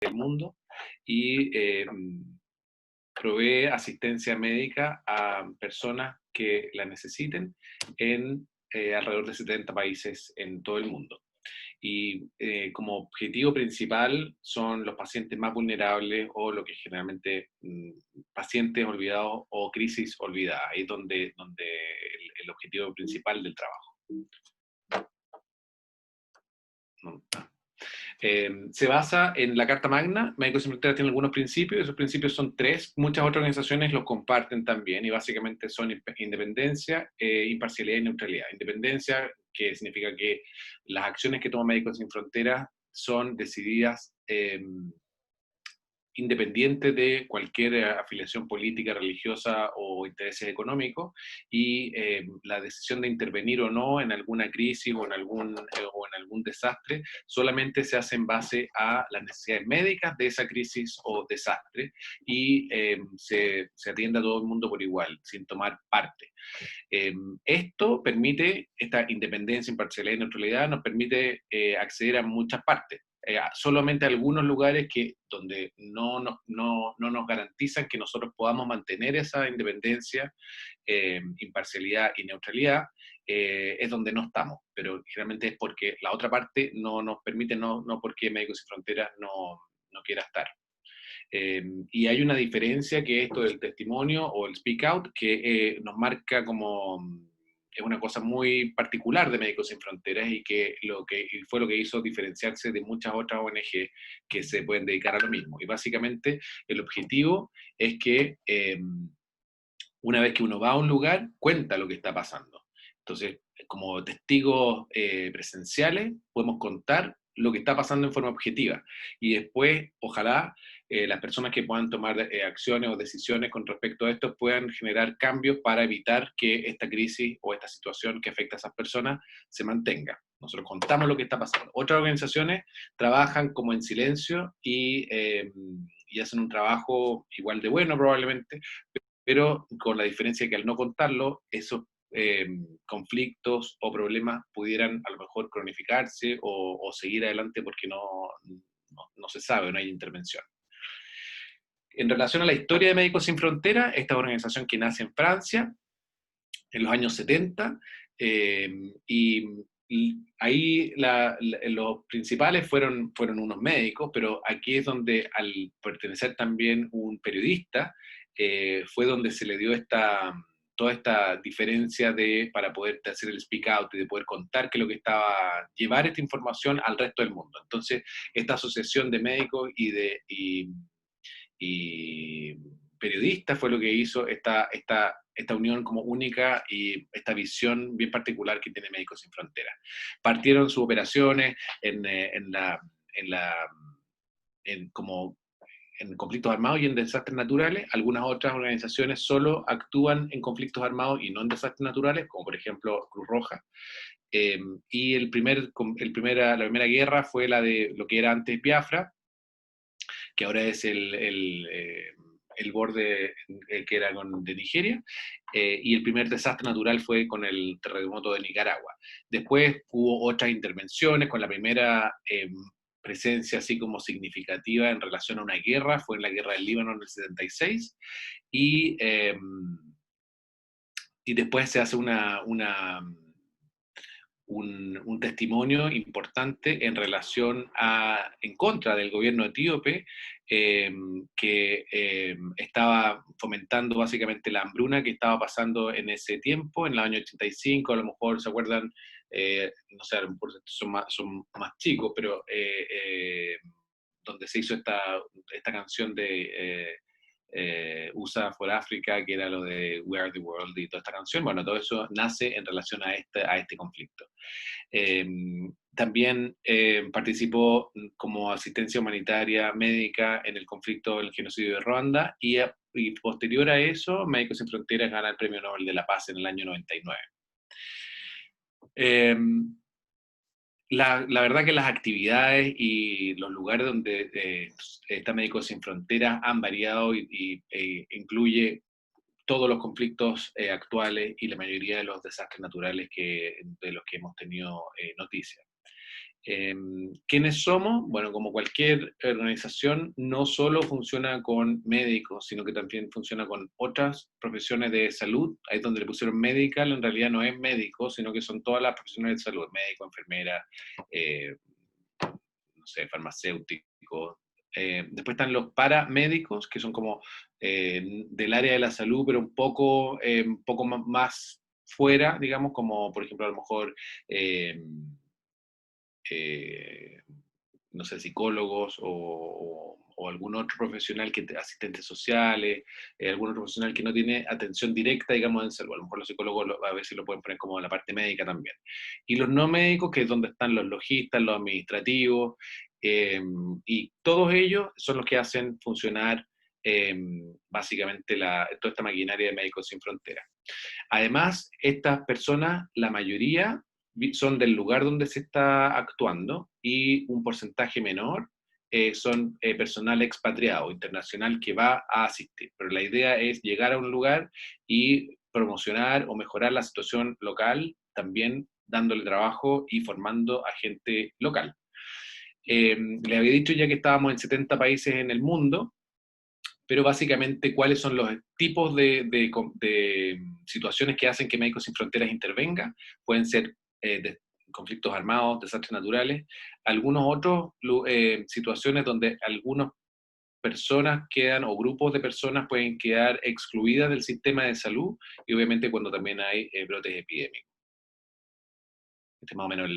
del mundo y provee asistencia médica a personas que la necesiten en alrededor de 70 países en todo el mundo. Y como objetivo principal son los pacientes más vulnerables o lo que generalmente pacientes olvidados o crisis olvidadas. Ahí es donde el objetivo principal del trabajo. ¿No? Se basa en la Carta Magna. Médicos Sin Fronteras tiene algunos principios, esos principios son tres, muchas otras organizaciones los comparten también, y básicamente son independencia, imparcialidad y neutralidad. Independencia, que significa que las acciones que toma Médicos Sin Fronteras son decididas independiente de cualquier afiliación política, religiosa o intereses económicos, y la decisión de intervenir o no en alguna crisis o en algún desastre solamente se hace en base a las necesidades médicas de esa crisis o desastre, y se atiende a todo el mundo por igual, sin tomar parte. Esto permite, esta independencia, imparcialidad y neutralidad nos permite acceder a muchas partes. Solamente algunos lugares donde no nos garantizan que nosotros podamos mantener esa independencia, imparcialidad y neutralidad, es donde no estamos, pero generalmente es porque la otra parte no nos permite, no porque Médicos Sin Fronteras no quiera estar. Y hay una diferencia que esto del testimonio o el speak out, que nos marca como, es una cosa muy particular de Médicos Sin Fronteras y que fue lo que hizo diferenciarse de muchas otras ONG que se pueden dedicar a lo mismo. Y básicamente el objetivo es que una vez que uno va a un lugar, cuenta lo que está pasando. Entonces, como testigos presenciales, podemos contar lo que está pasando en forma objetiva. Y después, ojalá, las personas que puedan tomar acciones o decisiones con respecto a esto puedan generar cambios para evitar que esta crisis o esta situación que afecta a esas personas se mantenga. Nosotros contamos lo que está pasando. Otras organizaciones trabajan como en silencio y hacen un trabajo igual de bueno probablemente, pero con la diferencia que al no contarlo, esos conflictos o problemas pudieran a lo mejor cronificarse o seguir adelante porque no se sabe, no hay intervención. En relación a la historia de Médicos Sin Fronteras, esta organización que nace en Francia en los años 70, y ahí los principales fueron unos médicos, pero aquí es donde al pertenecer también un periodista, fue donde se le dio toda esta diferencia para poder hacer el speak out y de poder contar llevar esta información al resto del mundo. Entonces, esta asociación de médicos y periodistas fue lo que hizo esta unión como única y esta visión bien particular que tiene Médicos Sin Fronteras. Partieron sus operaciones como en conflictos armados y en desastres naturales. Algunas otras organizaciones solo actúan en conflictos armados y no en desastres naturales, como por ejemplo Cruz Roja. Y la primera guerra fue la de lo que era antes Biafra, que ahora es el borde que era de Nigeria, y el primer desastre natural fue con el terremoto de Nicaragua. Después hubo otras intervenciones, con la primera presencia así como significativa en relación a una guerra, fue en la guerra del Líbano en el 76, y después se hace un testimonio importante en contra del gobierno etíope, que estaba fomentando básicamente la hambruna que estaba pasando en ese tiempo, en el año 85, a lo mejor se acuerdan, no sé, a lo mejor son más chicos, pero donde se hizo esta canción de USA for Africa, que era lo de We Are the World y toda esta canción. Bueno, todo eso nace en relación a este conflicto. Eh, También participó como asistencia humanitaria médica en el conflicto del genocidio de Ruanda, y posterior a eso, Médicos Sin Fronteras gana el Premio Nobel de la Paz en el año 99. Eh, la verdad que las actividades y los lugares donde está Médicos Sin Fronteras han variado e incluye todos los conflictos actuales y la mayoría de los desastres naturales de los que hemos tenido noticia. ¿Quiénes somos? Bueno, como cualquier organización, no solo funciona con médicos, sino que también funciona con otras profesiones de salud. Ahí es donde le pusieron medical, en realidad no es médico, sino que son todas las profesiones de salud, médico, enfermera, eh, no sé, farmacéutico. Después están los paramédicos, que son como del área de la salud, pero un poco más fuera, digamos, como por ejemplo a lo mejor eh, eh, no sé, psicólogos o algún otro profesional, asistentes sociales, algún otro profesional que no tiene atención directa, digamos, en salud. A lo mejor los psicólogos a veces lo pueden poner como en la parte médica también. Y los no médicos, que es donde están los logistas, los administrativos, eh, y todos ellos son los que hacen funcionar eh, básicamente toda esta maquinaria de Médicos Sin Fronteras. Además, estas personas, la mayoría, son del lugar donde se está actuando y un porcentaje menor son personal expatriado, internacional, que va a asistir. Pero la idea es llegar a un lugar y promocionar o mejorar la situación local, también dándole trabajo y formando a gente local. Le había dicho ya que estábamos en 70 países en el mundo, pero básicamente cuáles son los tipos de situaciones que hacen que Médicos Sin Fronteras intervenga. Pueden ser conflictos armados, desastres naturales, algunos otros situaciones donde algunas personas quedan o grupos de personas pueden quedar excluidas del sistema de salud y obviamente cuando también hay brotes epidémicos. Este es más o menos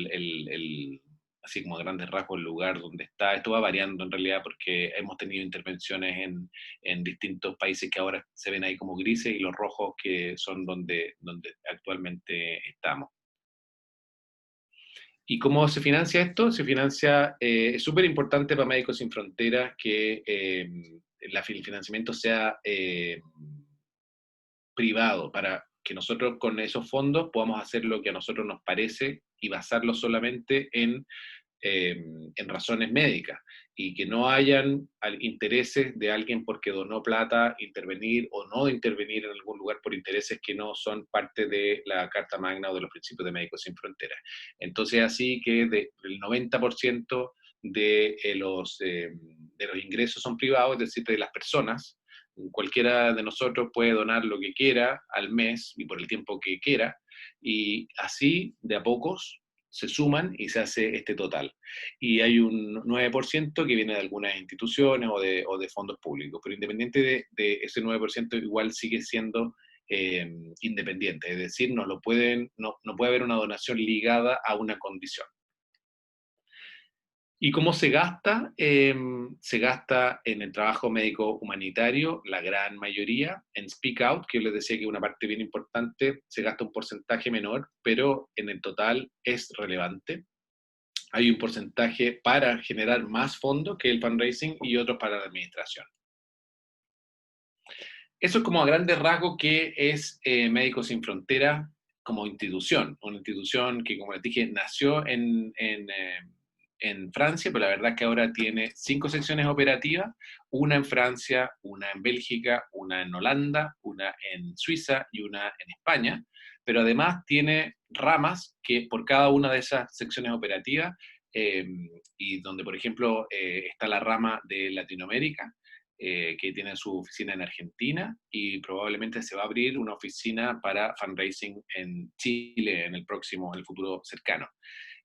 así como a grandes rasgos el lugar donde está. Esto va variando en realidad porque hemos tenido intervenciones en distintos países que ahora se ven ahí como grises y los rojos que son donde actualmente estamos. ¿Y cómo se financia esto? Se financia, es súper importante para Médicos Sin Fronteras que el financiamiento sea privado para que nosotros con esos fondos podamos hacer lo que a nosotros nos parece y basarlo solamente en razones médicas y que no hayan intereses de alguien porque donó plata, intervenir o no intervenir en algún lugar por intereses que no son parte de la Carta Magna o de los principios de Médicos Sin Fronteras. Entonces, así que el 90% de los ingresos son privados, es decir, de las personas. Cualquiera de nosotros puede donar lo que quiera al mes y por el tiempo que quiera, y así, de a pocos, se suman y se hace este total. Y hay un 9% que viene de algunas instituciones o de fondos públicos, pero independiente de ese 9% igual sigue siendo independiente, es decir, no puede haber una donación ligada a una condición. ¿Y cómo se gasta? Se gasta en el trabajo médico humanitario, la gran mayoría, en Speak Out, que yo les decía que una parte bien importante, se gasta un porcentaje menor, pero en el total es relevante. Hay un porcentaje para generar más fondos que el fundraising y otros para la administración. Eso es como a grandes rasgos que es Médicos Sin Fronteras como institución. Una institución que, como les dije, nació en Francia, pero la verdad es que ahora tiene 5 secciones operativas, una en Francia, una en Bélgica, una en Holanda, una en Suiza y una en España, pero además tiene ramas que por cada una de esas secciones operativas, eh, y donde, por ejemplo, está la rama de Latinoamérica, que tiene su oficina en Argentina y probablemente se va a abrir una oficina para fundraising en Chile en en el futuro cercano.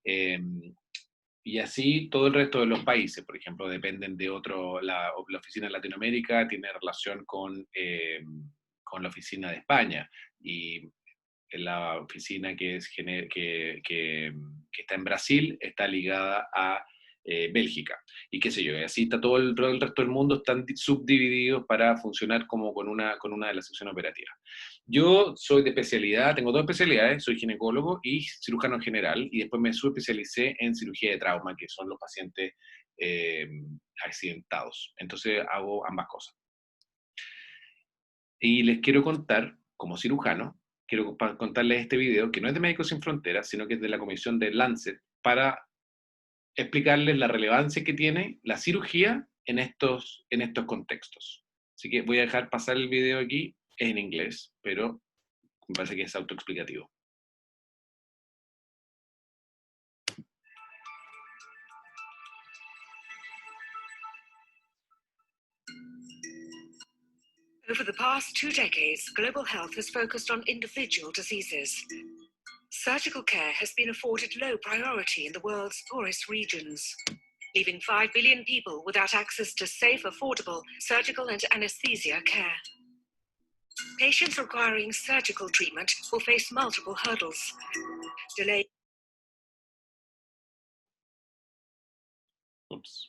Eh, y así todo el resto de los países, por ejemplo, dependen de otro, la oficina en Latinoamérica tiene relación con la oficina de España y la oficina que está en Brasil está ligada a Bélgica. Y qué sé yo, y así está todo el resto del mundo, están subdivididos para funcionar como con una de las secciones operativas. Yo soy de especialidad, tengo dos especialidades, soy ginecólogo y cirujano en general, y después me subespecialicé en cirugía de trauma, que son los pacientes eh, accidentados. Entonces hago ambas cosas. Y les quiero contar, como cirujano, quiero contarles este video, que no es de Médicos Sin Fronteras, sino que es de la comisión de Lancet, para explicarles la relevancia que tiene la cirugía en estos contextos. Así que voy a dejar pasar el video aquí, es en inglés, pero me parece que es autoexplicativo. Over the past 2 decades, global health has focused on individual diseases. Surgical care has been afforded low priority in the world's poorest regions, leaving 5 billion people without access to safe, affordable surgical and anesthesia care. Patients requiring surgical treatment will face multiple hurdles. Delay. Oops.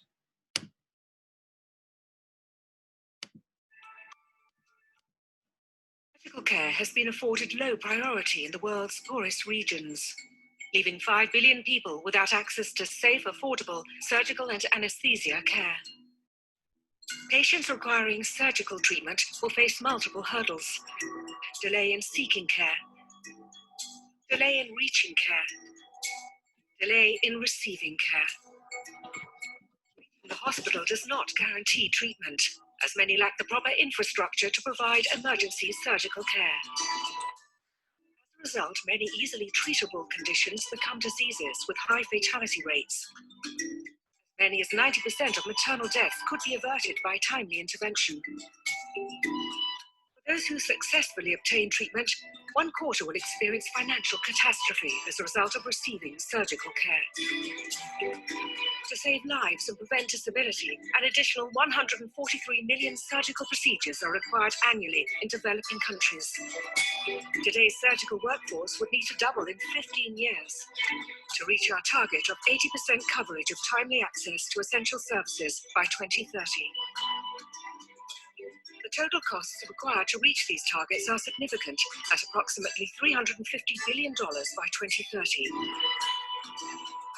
Surgical care has been afforded low priority in the world's poorest regions, leaving 5 billion people without access to safe, affordable surgical and anesthesia care. Patients requiring surgical treatment will face multiple hurdles. Delay in seeking care, delay in reaching care, delay in receiving care. The hospital does not guarantee treatment, as many lack the proper infrastructure to provide emergency surgical care. As a result, many easily treatable conditions become diseases with high fatality rates. As many as 90% of maternal deaths could be averted by timely intervention. For those who successfully obtain treatment, 1/4 will experience financial catastrophe as a result of receiving surgical care. To save lives and prevent disability, an additional 143 million surgical procedures are required annually in developing countries. Today's surgical workforce would need to double in 15 years to reach our target of 80% coverage of timely access to essential services by 2030. The total costs required to reach these targets are significant, at approximately $350 billion by 2030.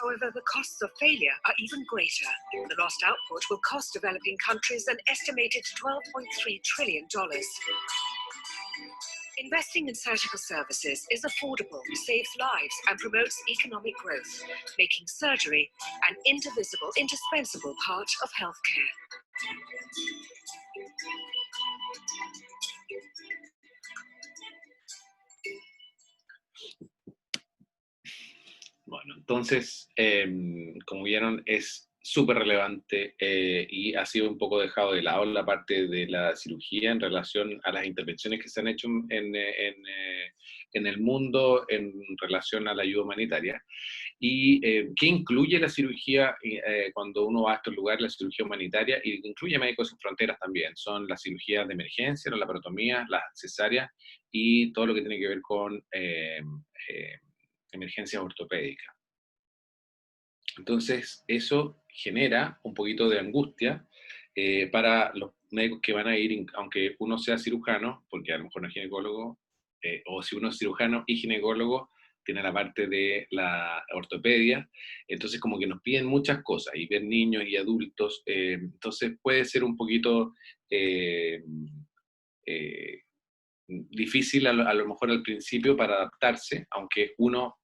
However, the costs of failure are even greater. The lost output will cost developing countries an estimated $12.3 trillion. Investing in surgical services is affordable, saves lives, and promotes economic growth, making surgery an indivisible, indispensable part of healthcare. Bueno, entonces, como vieron, es súper relevante y ha sido un poco dejado de lado la parte de la cirugía en relación a las intervenciones que se han hecho en el mundo en relación a la ayuda humanitaria. ¿Y qué incluye la cirugía cuando uno va a estos lugares? La cirugía humanitaria, y incluye Médicos Sin Fronteras también. Son las cirugías de emergencia, la laparotomía, las cesáreas y todo lo que tiene que ver con emergencias ortopédicas. Entonces, eso genera un poquito de angustia para los médicos que van a ir, aunque uno sea cirujano, porque a lo mejor no es ginecólogo, o si uno es cirujano y ginecólogo, tiene la parte de la ortopedia, entonces como que nos piden muchas cosas, y ver niños y adultos, entonces puede ser un poquito eh, difícil a lo mejor al principio para adaptarse, aunque uno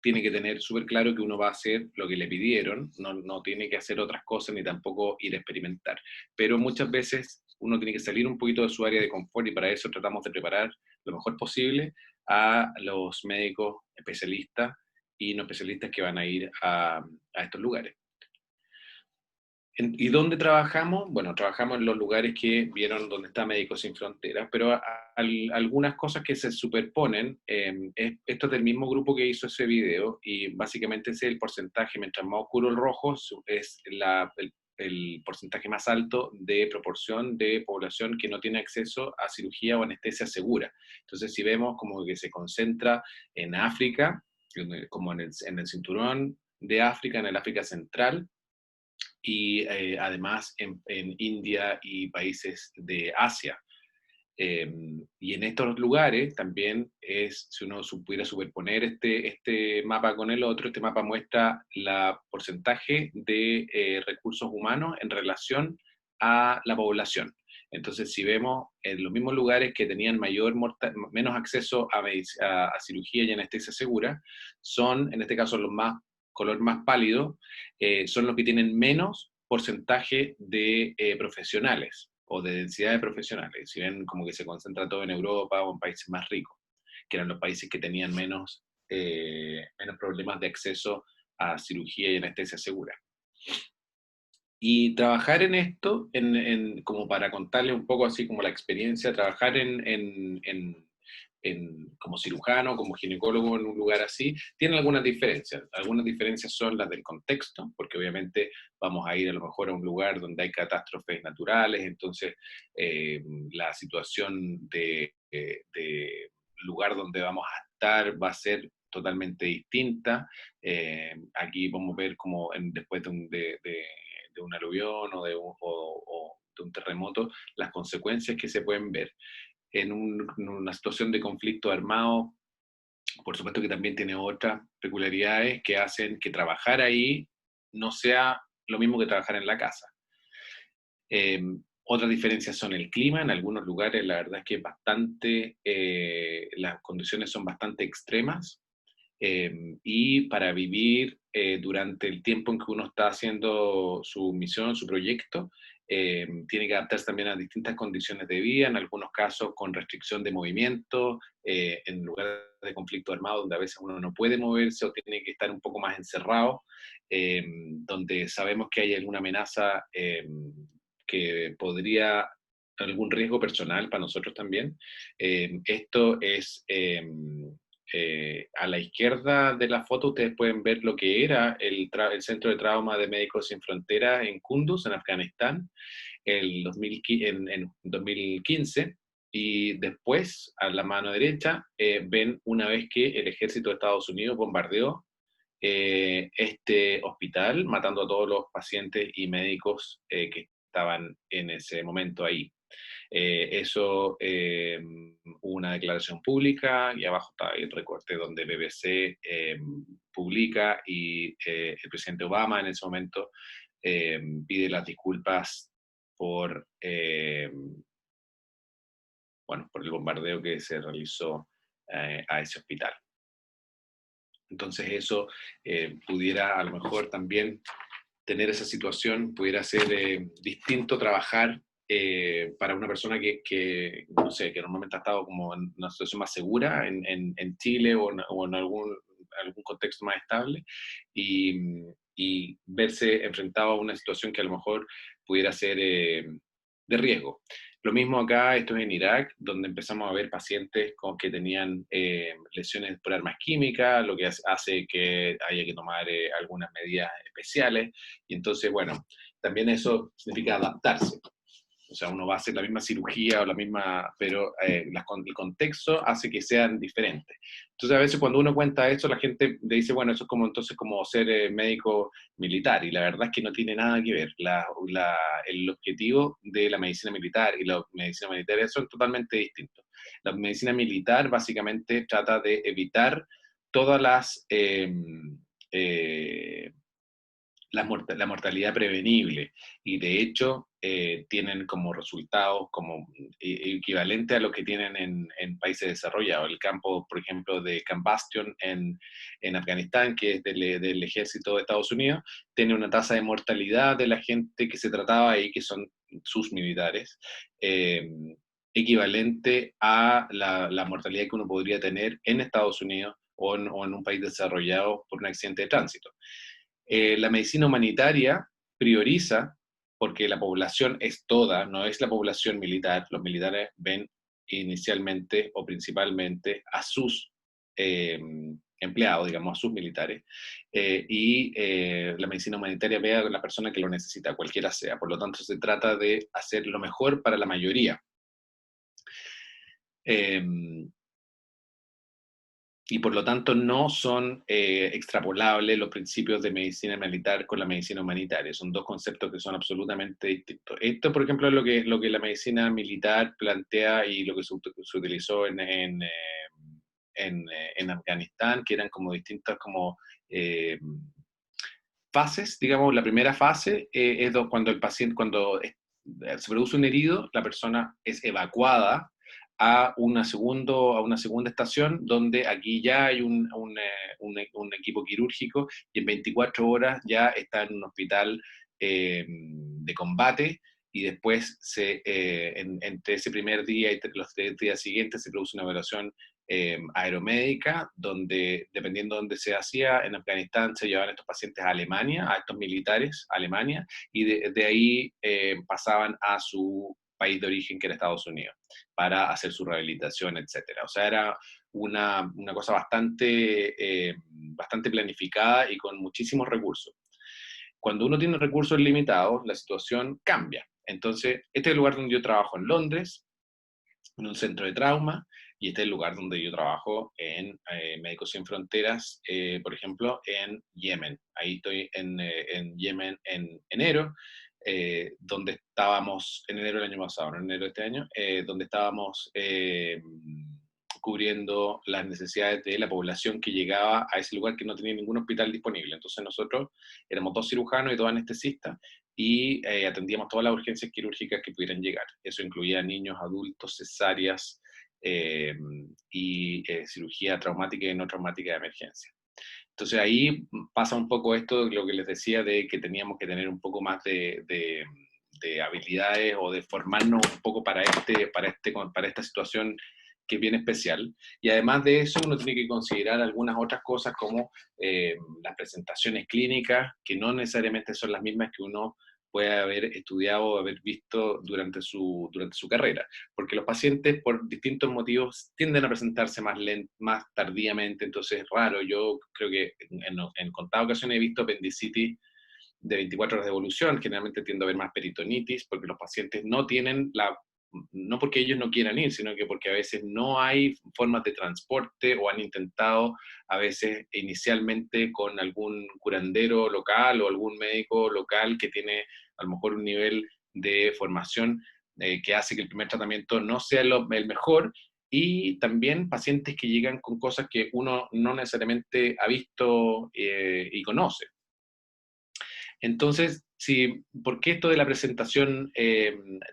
tiene que tener súper claro que uno va a hacer lo que le pidieron, no tiene que hacer otras cosas ni tampoco ir a experimentar. Pero muchas veces uno tiene que salir un poquito de su área de confort y para eso tratamos de preparar lo mejor posible a los médicos especialistas y no especialistas que van a ir a estos lugares. ¿Y dónde trabajamos? Bueno, trabajamos en los lugares que vieron donde está Médicos Sin Fronteras, pero algunas cosas que se superponen, esto es del mismo grupo que hizo ese video, y básicamente ese es el porcentaje, mientras más oscuro el rojo, es el porcentaje más alto de proporción de población que no tiene acceso a cirugía o anestesia segura. Entonces, si vemos como que se concentra en África, como en el cinturón de África, en el África Central, y además en India y países de Asia. Y en estos lugares también si uno pudiera superponer este mapa con el otro, este mapa muestra el porcentaje de recursos humanos en relación a la población. Entonces, si vemos en los mismos lugares que tenían menos acceso a cirugía y anestesia segura, son, en este caso, los más color más pálido, son los que tienen menos porcentaje de profesionales o de densidad de profesionales. Si ven como que se concentra todo en Europa o en países más ricos, que eran los países que tenían menos problemas de acceso a cirugía y anestesia segura. Y trabajar en esto, como para contarle un poco así como la experiencia, trabajar como cirujano, como ginecólogo en un lugar así, tiene algunas diferencias. Algunas diferencias son las del contexto, porque obviamente vamos a ir a lo mejor a un lugar donde hay catástrofes naturales, entonces la situación de lugar donde vamos a estar va a ser totalmente distinta. Aquí vamos a ver como después de un aluvión o de un terremoto, las consecuencias que se pueden ver. En una situación de conflicto armado, por supuesto que también tiene otras peculiaridades que hacen que trabajar ahí no sea lo mismo que trabajar en la casa. Otras diferencias son el clima. En algunos lugares la verdad es que las condiciones son bastante extremas, y para vivir durante el tiempo en que uno está haciendo su misión, su proyecto, tiene que adaptarse también a distintas condiciones de vida, en algunos casos con restricción de movimiento, en lugares de conflicto armado donde a veces uno no puede moverse o tiene que estar un poco más encerrado, donde sabemos que hay alguna amenaza que podría algún riesgo personal para nosotros también. Esto es a la izquierda de la foto ustedes pueden ver lo que era el Centro de Trauma de Médicos Sin Fronteras en Kunduz, en Afganistán, en 2015, y después, a la mano derecha, ven una vez que el ejército de Estados Unidos bombardeó este hospital, matando a todos los pacientes y médicos que estaban en ese momento ahí. Eso, hubo una declaración pública y abajo está el recorte donde BBC publica y el presidente Obama en ese momento pide las disculpas por, bueno, por el bombardeo que se realizó a ese hospital. Entonces eso pudiera a lo mejor también tener esa situación, pudiera ser distinto trabajar para una persona no sé, que normalmente ha estado como en una situación más segura en Chile o en algún contexto más estable, y verse enfrentado a una situación que a lo mejor pudiera ser de riesgo. Lo mismo acá, esto es en Irak, donde empezamos a ver pacientes que tenían lesiones por armas químicas, lo que hace que haya que tomar algunas medidas especiales, y entonces, bueno, también eso significa adaptarse. O sea, uno va a hacer la misma cirugía o la misma, pero el contexto hace que sean diferentes. Entonces, a veces cuando uno cuenta esto, la gente le dice, bueno, eso es como entonces como ser médico militar, y la verdad es que no tiene nada que ver. El objetivo de la medicina militar y la medicina militar son totalmente distintos. La medicina militar básicamente trata de evitar todas eh, la mortalidad prevenible, y de hecho tienen como resultados como equivalente a lo que tienen en países desarrollados. El campo, por ejemplo, de Camp Bastion en Afganistán, que es del ejército de Estados Unidos, tiene una tasa de mortalidad de la gente que se trataba ahí, que son sus militares, eh, equivalente a la mortalidad que uno podría tener en Estados Unidos o en un país desarrollado por un accidente de tránsito. La medicina humanitaria prioriza, porque la población es toda, no es la población militar. Los militares ven inicialmente o principalmente a sus eh, empleados, digamos, a sus militares, y la medicina humanitaria ve a la persona que lo necesita, cualquiera sea. Por lo tanto, se trata de hacer lo mejor para la mayoría. Eh, y por lo tanto no son extrapolables los principios de medicina militar con la medicina humanitaria. Son dos conceptos que son absolutamente distintos. Esto, por ejemplo, es lo que la medicina militar plantea y lo que se utilizó en Afganistán, que eran como distintas como fases. Digamos, la primera fase es cuando el paciente, se produce un herido, la persona es evacuada a una segunda estación, donde aquí ya hay un equipo quirúrgico, y en 24 horas ya está en un hospital de combate, y después entre ese primer día y los 3 días siguientes se produce una evaluación aeromédica, donde, dependiendo de dónde se hacía, en Afganistán se llevaban estos pacientes a Alemania, a estos militares a Alemania, y de ahí pasaban a su país de origen, que era Estados Unidos, para hacer su rehabilitación, etcétera. O sea, era una cosa bastante planificada y con muchísimos recursos. Cuando uno tiene recursos limitados, la situación cambia. Entonces, este es el lugar donde yo trabajo en Londres, en un centro de trauma, y este es el lugar donde yo trabajo en Médicos Sin Fronteras, por ejemplo, en Yemen. Ahí estoy en Yemen en enero, donde estábamos, en enero del año pasado, no en enero de este año, donde estábamos cubriendo las necesidades de la población que llegaba a ese lugar que no tenía ningún hospital disponible. Entonces nosotros éramos 2 cirujanos y 2 anestesistas, y atendíamos todas las urgencias quirúrgicas que pudieran llegar. Eso incluía niños, adultos, cesáreas y cirugía traumática y no traumática de emergencia. Entonces ahí pasa un poco esto, lo que les decía, de que teníamos que tener un poco más de habilidades o de formarnos un poco para esta situación que es bien especial. Y además de eso, uno tiene que considerar algunas otras cosas como las presentaciones clínicas, que no necesariamente son las mismas que uno puede haber estudiado o haber visto durante su carrera, porque los pacientes por distintos motivos tienden a presentarse más tardíamente, entonces es raro. Yo creo que en contadas ocasiones he visto apendicitis de 24 horas de evolución. Generalmente tiendo a ver más peritonitis, porque los pacientes no tienen no porque ellos no quieran ir, sino que porque a veces no hay formas de transporte, o han intentado a veces inicialmente con algún curandero local o algún médico local que tiene a lo mejor un nivel de formación que hace que el primer tratamiento no sea el mejor, y también pacientes que llegan con cosas que uno no necesariamente ha visto y conoce. Entonces, sí, ¿por qué esto de la presentación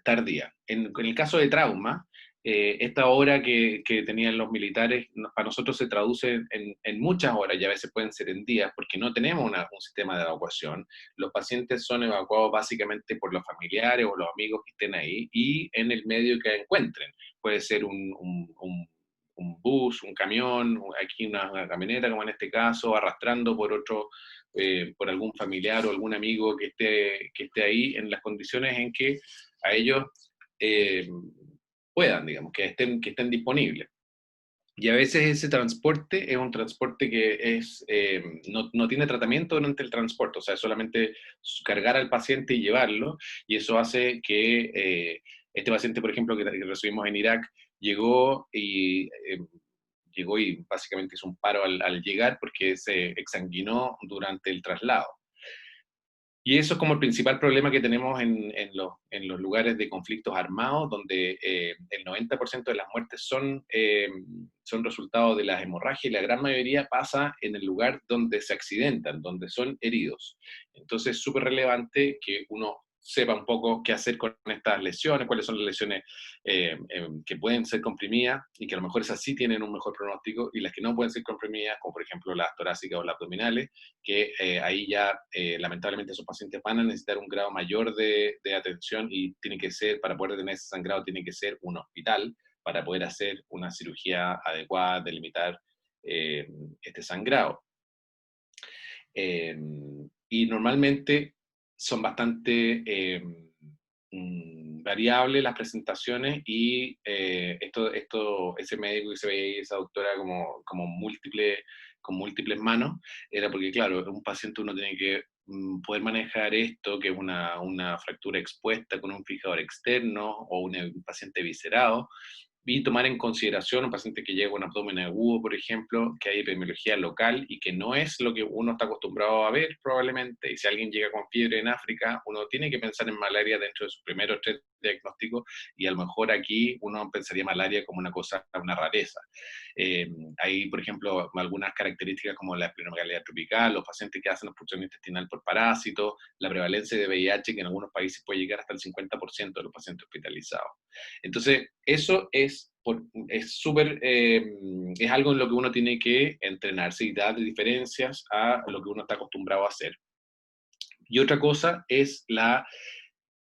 tardía? En el caso de trauma, esta hora que tenían los militares, para nosotros se traduce en muchas horas, y a veces pueden ser en días, porque no tenemos un sistema de evacuación. Los pacientes son evacuados básicamente por los familiares o los amigos que estén ahí, y en el medio que encuentren. Puede ser un bus, un camión, aquí una camioneta, como en este caso, arrastrando por algún familiar o algún amigo que esté ahí, en las condiciones en que a ellos eh, puedan, digamos, que estén disponibles. Y a veces ese transporte es un transporte que no tiene tratamiento durante el transporte, o sea, es solamente cargar al paciente y llevarlo, y eso hace que este paciente, por ejemplo, que recibimos en Irak, llegó y básicamente hizo un paro al llegar, porque se exsanguinó durante el traslado. Y eso es como el principal problema que tenemos en los lugares de conflictos armados, donde el 90% de las muertes son resultado de las hemorragias, y la gran mayoría pasa en el lugar donde se accidentan, donde son heridos. Entonces es súper relevante que uno sepa un poco qué hacer con estas lesiones, cuáles son las lesiones que pueden ser comprimidas, y que a lo mejor esas sí tienen un mejor pronóstico, y las que no pueden ser comprimidas, como por ejemplo las torácicas o las abdominales, que ahí ya lamentablemente esos pacientes van a necesitar un grado mayor de atención, y tiene que ser, para poder tener ese sangrado, tiene que ser un hospital para poder hacer una cirugía adecuada, delimitar este sangrado. Y normalmente son bastante variables las presentaciones, y ese médico que se veía ahí, esa doctora como con múltiples manos, era porque, claro, un paciente uno tiene que poder manejar esto, que es una fractura expuesta con un fijador externo, o un paciente viscerado, y tomar en consideración un paciente que llega con abdomen agudo, por ejemplo, que hay epidemiología local y que no es lo que uno está acostumbrado a ver probablemente. Y si alguien llega con fiebre en África, uno tiene que pensar en malaria dentro de sus primeros 3 diagnósticos, y a lo mejor aquí uno pensaría malaria como una cosa, una rareza. Hay, por ejemplo, algunas características como la esplenomegalia tropical, los pacientes que hacen obstrucción intestinal por parásitos, la prevalencia de VIH, que en algunos países puede llegar hasta el 50% de los pacientes hospitalizados. Entonces, eso es algo en lo que uno tiene que entrenarse y dar diferencias a lo que uno está acostumbrado a hacer. Y otra cosa es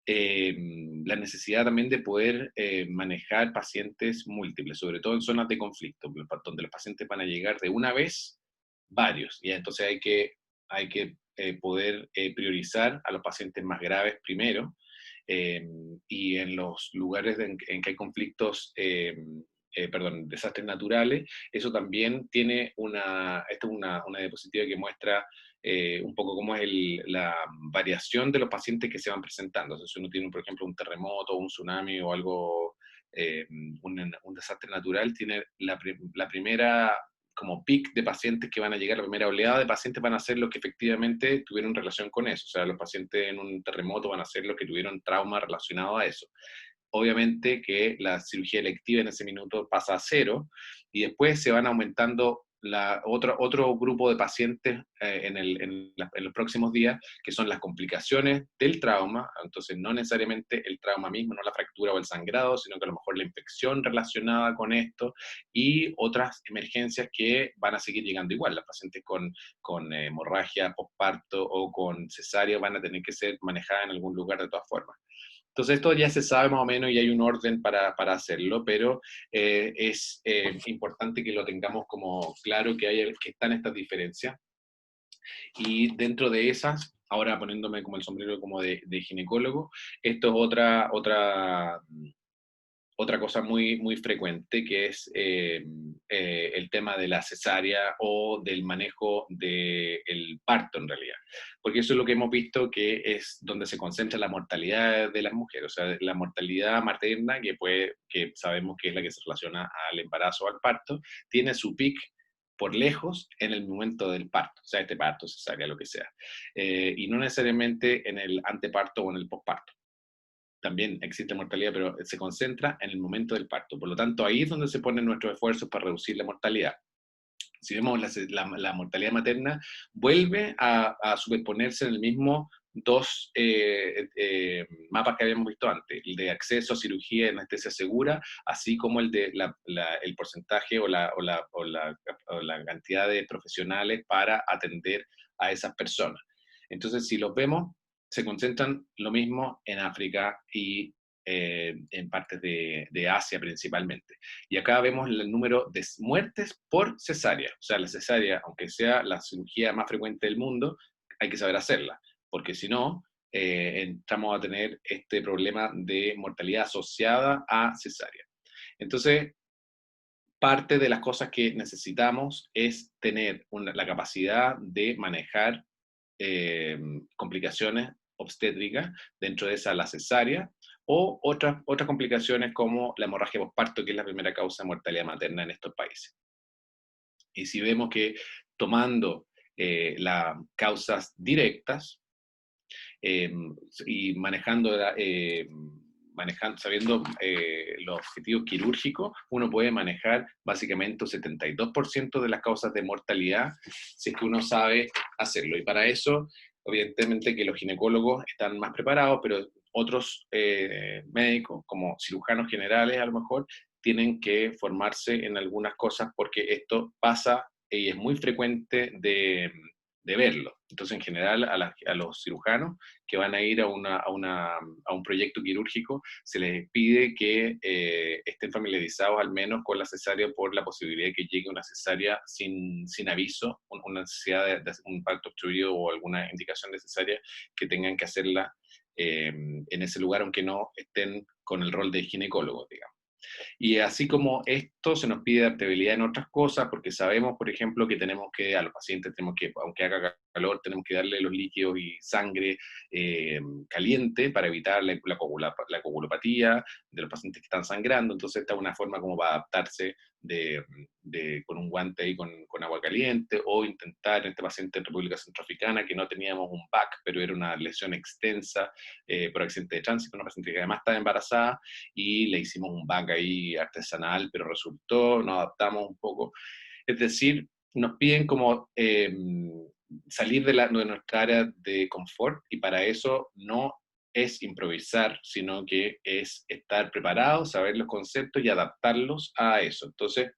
la necesidad también de poder manejar pacientes múltiples, sobre todo en zonas de conflicto, donde los pacientes van a llegar de una vez varios, y entonces hay que poder priorizar a los pacientes más graves primero, eh, y en los lugares en que hay conflictos, perdón, desastres naturales, eso también tiene esta es una diapositiva que muestra un poco cómo es la variación de los pacientes que se van presentando. O sea, si uno tiene, por ejemplo, un terremoto, un tsunami o algo, un desastre natural, tiene la primera como pic de pacientes que van a llegar, la primera oleada de pacientes van a ser los que efectivamente tuvieron relación con eso. O sea, los pacientes en un terremoto van a ser los que tuvieron trauma relacionado a eso. Obviamente que la cirugía electiva en ese minuto pasa a cero y después se van aumentando otro grupo de pacientes en los próximos días, que son las complicaciones del trauma. Entonces no necesariamente el trauma mismo, no la fractura o el sangrado, sino que a lo mejor la infección relacionada con esto y otras emergencias que van a seguir llegando igual. Las pacientes con hemorragia postparto o con cesárea van a tener que ser manejadas en algún lugar de todas formas. Entonces esto ya se sabe más o menos y hay un orden para hacerlo, pero es importante que lo tengamos como claro que están estas diferencias. Y dentro de esas, ahora poniéndome como el sombrero como de ginecólogo, esto es otra cosa muy frecuente, que es el tema de la cesárea o del manejo del parto en realidad. Porque eso es lo que hemos visto que es donde se concentra la mortalidad de las mujeres, o sea, la mortalidad materna, que sabemos que es la que se relaciona al embarazo o al parto, tiene su pic por lejos en el momento del parto, o sea, este parto, cesárea, lo que sea, y no necesariamente en el anteparto o en el posparto. También existe mortalidad, pero se concentra en el momento del parto. Por lo tanto, ahí es donde se ponen nuestros esfuerzos para reducir la mortalidad. Si vemos la mortalidad materna, vuelve a superponerse en el mismo dos mapas que habíamos visto antes, el de acceso a cirugía y anestesia segura, así como el de el porcentaje o la cantidad de profesionales para atender a esas personas. Entonces, si los vemos, se concentran lo mismo en África y en partes de Asia principalmente. Y acá vemos el número de muertes por cesárea. O sea, la cesárea, aunque sea la cirugía más frecuente del mundo, hay que saber hacerla, porque si no, entramos a tener este problema de mortalidad asociada a cesárea. Entonces, parte de las cosas que necesitamos es tener la capacidad de manejar complicaciones obstétricas, dentro de esa la cesárea, o otras complicaciones como la hemorragia postparto, que es la primera causa de mortalidad materna en estos países. Y si vemos que tomando las causas directas, eh, y sabiendo los objetivos quirúrgicos, uno puede manejar básicamente un 72% de las causas de mortalidad si es que uno sabe hacerlo. Y para eso, evidentemente que los ginecólogos están más preparados, pero otros médicos, como cirujanos generales a lo mejor, tienen que formarse en algunas cosas porque esto pasa y es muy frecuente de verlo. Entonces, en general, a los cirujanos que van a ir a un proyecto quirúrgico, se les pide que estén familiarizados al menos con la cesárea por la posibilidad de que llegue una cesárea sin aviso, una necesidad de hacer un parto obstruido o alguna indicación necesaria que tengan que hacerla en ese lugar, aunque no estén con el rol de ginecólogo, digamos. Y así como esto, se nos pide adaptabilidad en otras cosas, porque sabemos, por ejemplo, que a los pacientes tenemos que, aunque haga calor, tenemos que darle los líquidos y sangre caliente para evitar la coagulopatía de los pacientes que están sangrando. Entonces, esta es una forma como para adaptarse con un guante ahí con agua caliente, o intentar en este paciente en República Centroafricana, que no teníamos un PAC, pero era una lesión extensa por accidente de tránsito, una paciente que además estaba embarazada, y le hicimos un back ahí artesanal, pero resultó, nos adaptamos un poco. Es decir, nos piden como salir de nuestra área de confort, y para eso no es improvisar, sino que es estar preparado, saber los conceptos y adaptarlos a eso. Entonces,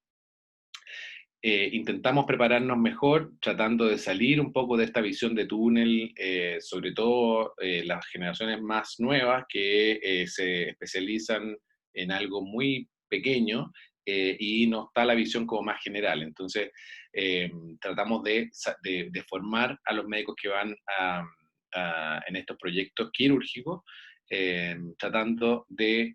intentamos prepararnos mejor, tratando de salir un poco de esta visión de túnel, sobre todo las generaciones más nuevas que se especializan en algo muy pequeño y no está la visión como más general. Entonces, tratamos de formar a los médicos que van en estos proyectos quirúrgicos, tratando de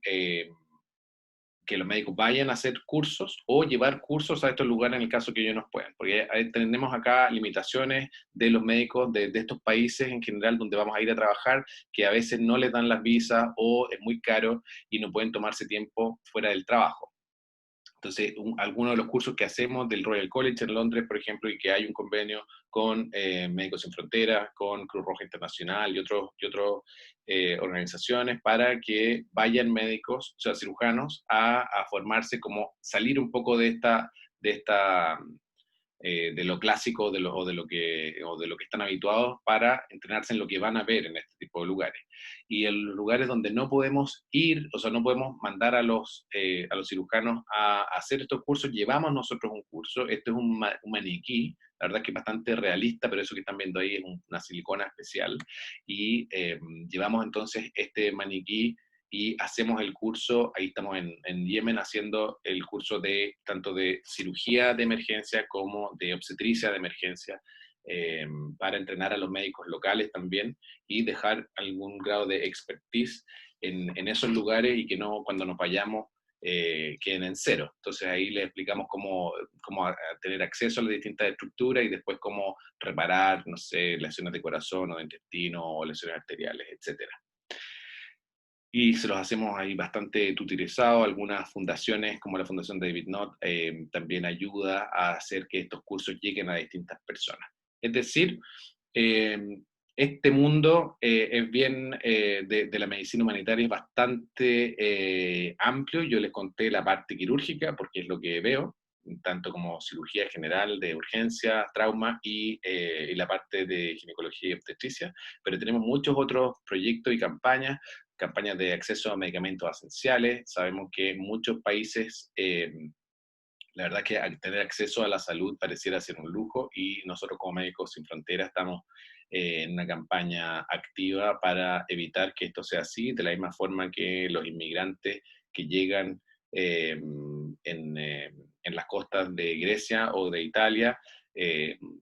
que los médicos vayan a hacer cursos o llevar cursos a estos lugares en el caso que ellos no puedan, porque tenemos acá limitaciones de los médicos de estos países en general donde vamos a ir a trabajar, que a veces no les dan las visas o es muy caro y no pueden tomarse tiempo fuera del trabajo. Entonces, algunos de los cursos que hacemos del Royal College en Londres, por ejemplo, y que hay un convenio con Médicos Sin Fronteras, con Cruz Roja Internacional y otras organizaciones para que vayan médicos, o sea, cirujanos, a formarse, como salir un poco de lo clásico o de lo que están habituados para entrenarse en lo que van a ver en este tipo de lugares. Y en los lugares donde no podemos ir, o sea, no podemos mandar a los cirujanos a hacer estos cursos, llevamos nosotros un curso. Este es un maniquí, la verdad que es bastante realista, pero eso que están viendo ahí es una silicona especial. Y llevamos entonces este maniquí y hacemos el curso, ahí estamos en Yemen haciendo el curso de tanto de cirugía de emergencia como de obstetricia de emergencia, para entrenar a los médicos locales también y dejar algún grado de expertise en esos lugares y que no, cuando nos vayamos, queden en cero. Entonces ahí les explicamos cómo tener acceso a las distintas estructuras y después cómo reparar, no sé, lesiones de corazón o de intestino o lesiones arteriales, etcétera. Y se los hacemos ahí bastante tutirizados. Algunas fundaciones, como la Fundación David Knott, también ayuda a hacer que estos cursos lleguen a distintas personas. Es decir, eh, este mundo es bien, de la medicina humanitaria es bastante amplio. Yo les conté la parte quirúrgica, porque es lo que veo, tanto como cirugía general de urgencia, trauma y la parte de ginecología y obstetricia, pero tenemos muchos otros proyectos y campañas de acceso a medicamentos esenciales. Sabemos que en muchos países, la verdad que tener acceso a la salud pareciera ser un lujo y nosotros como Médicos Sin Fronteras estamos en una campaña activa para evitar que esto sea así, de la misma forma que los inmigrantes que llegan en las costas de Grecia o de Italia,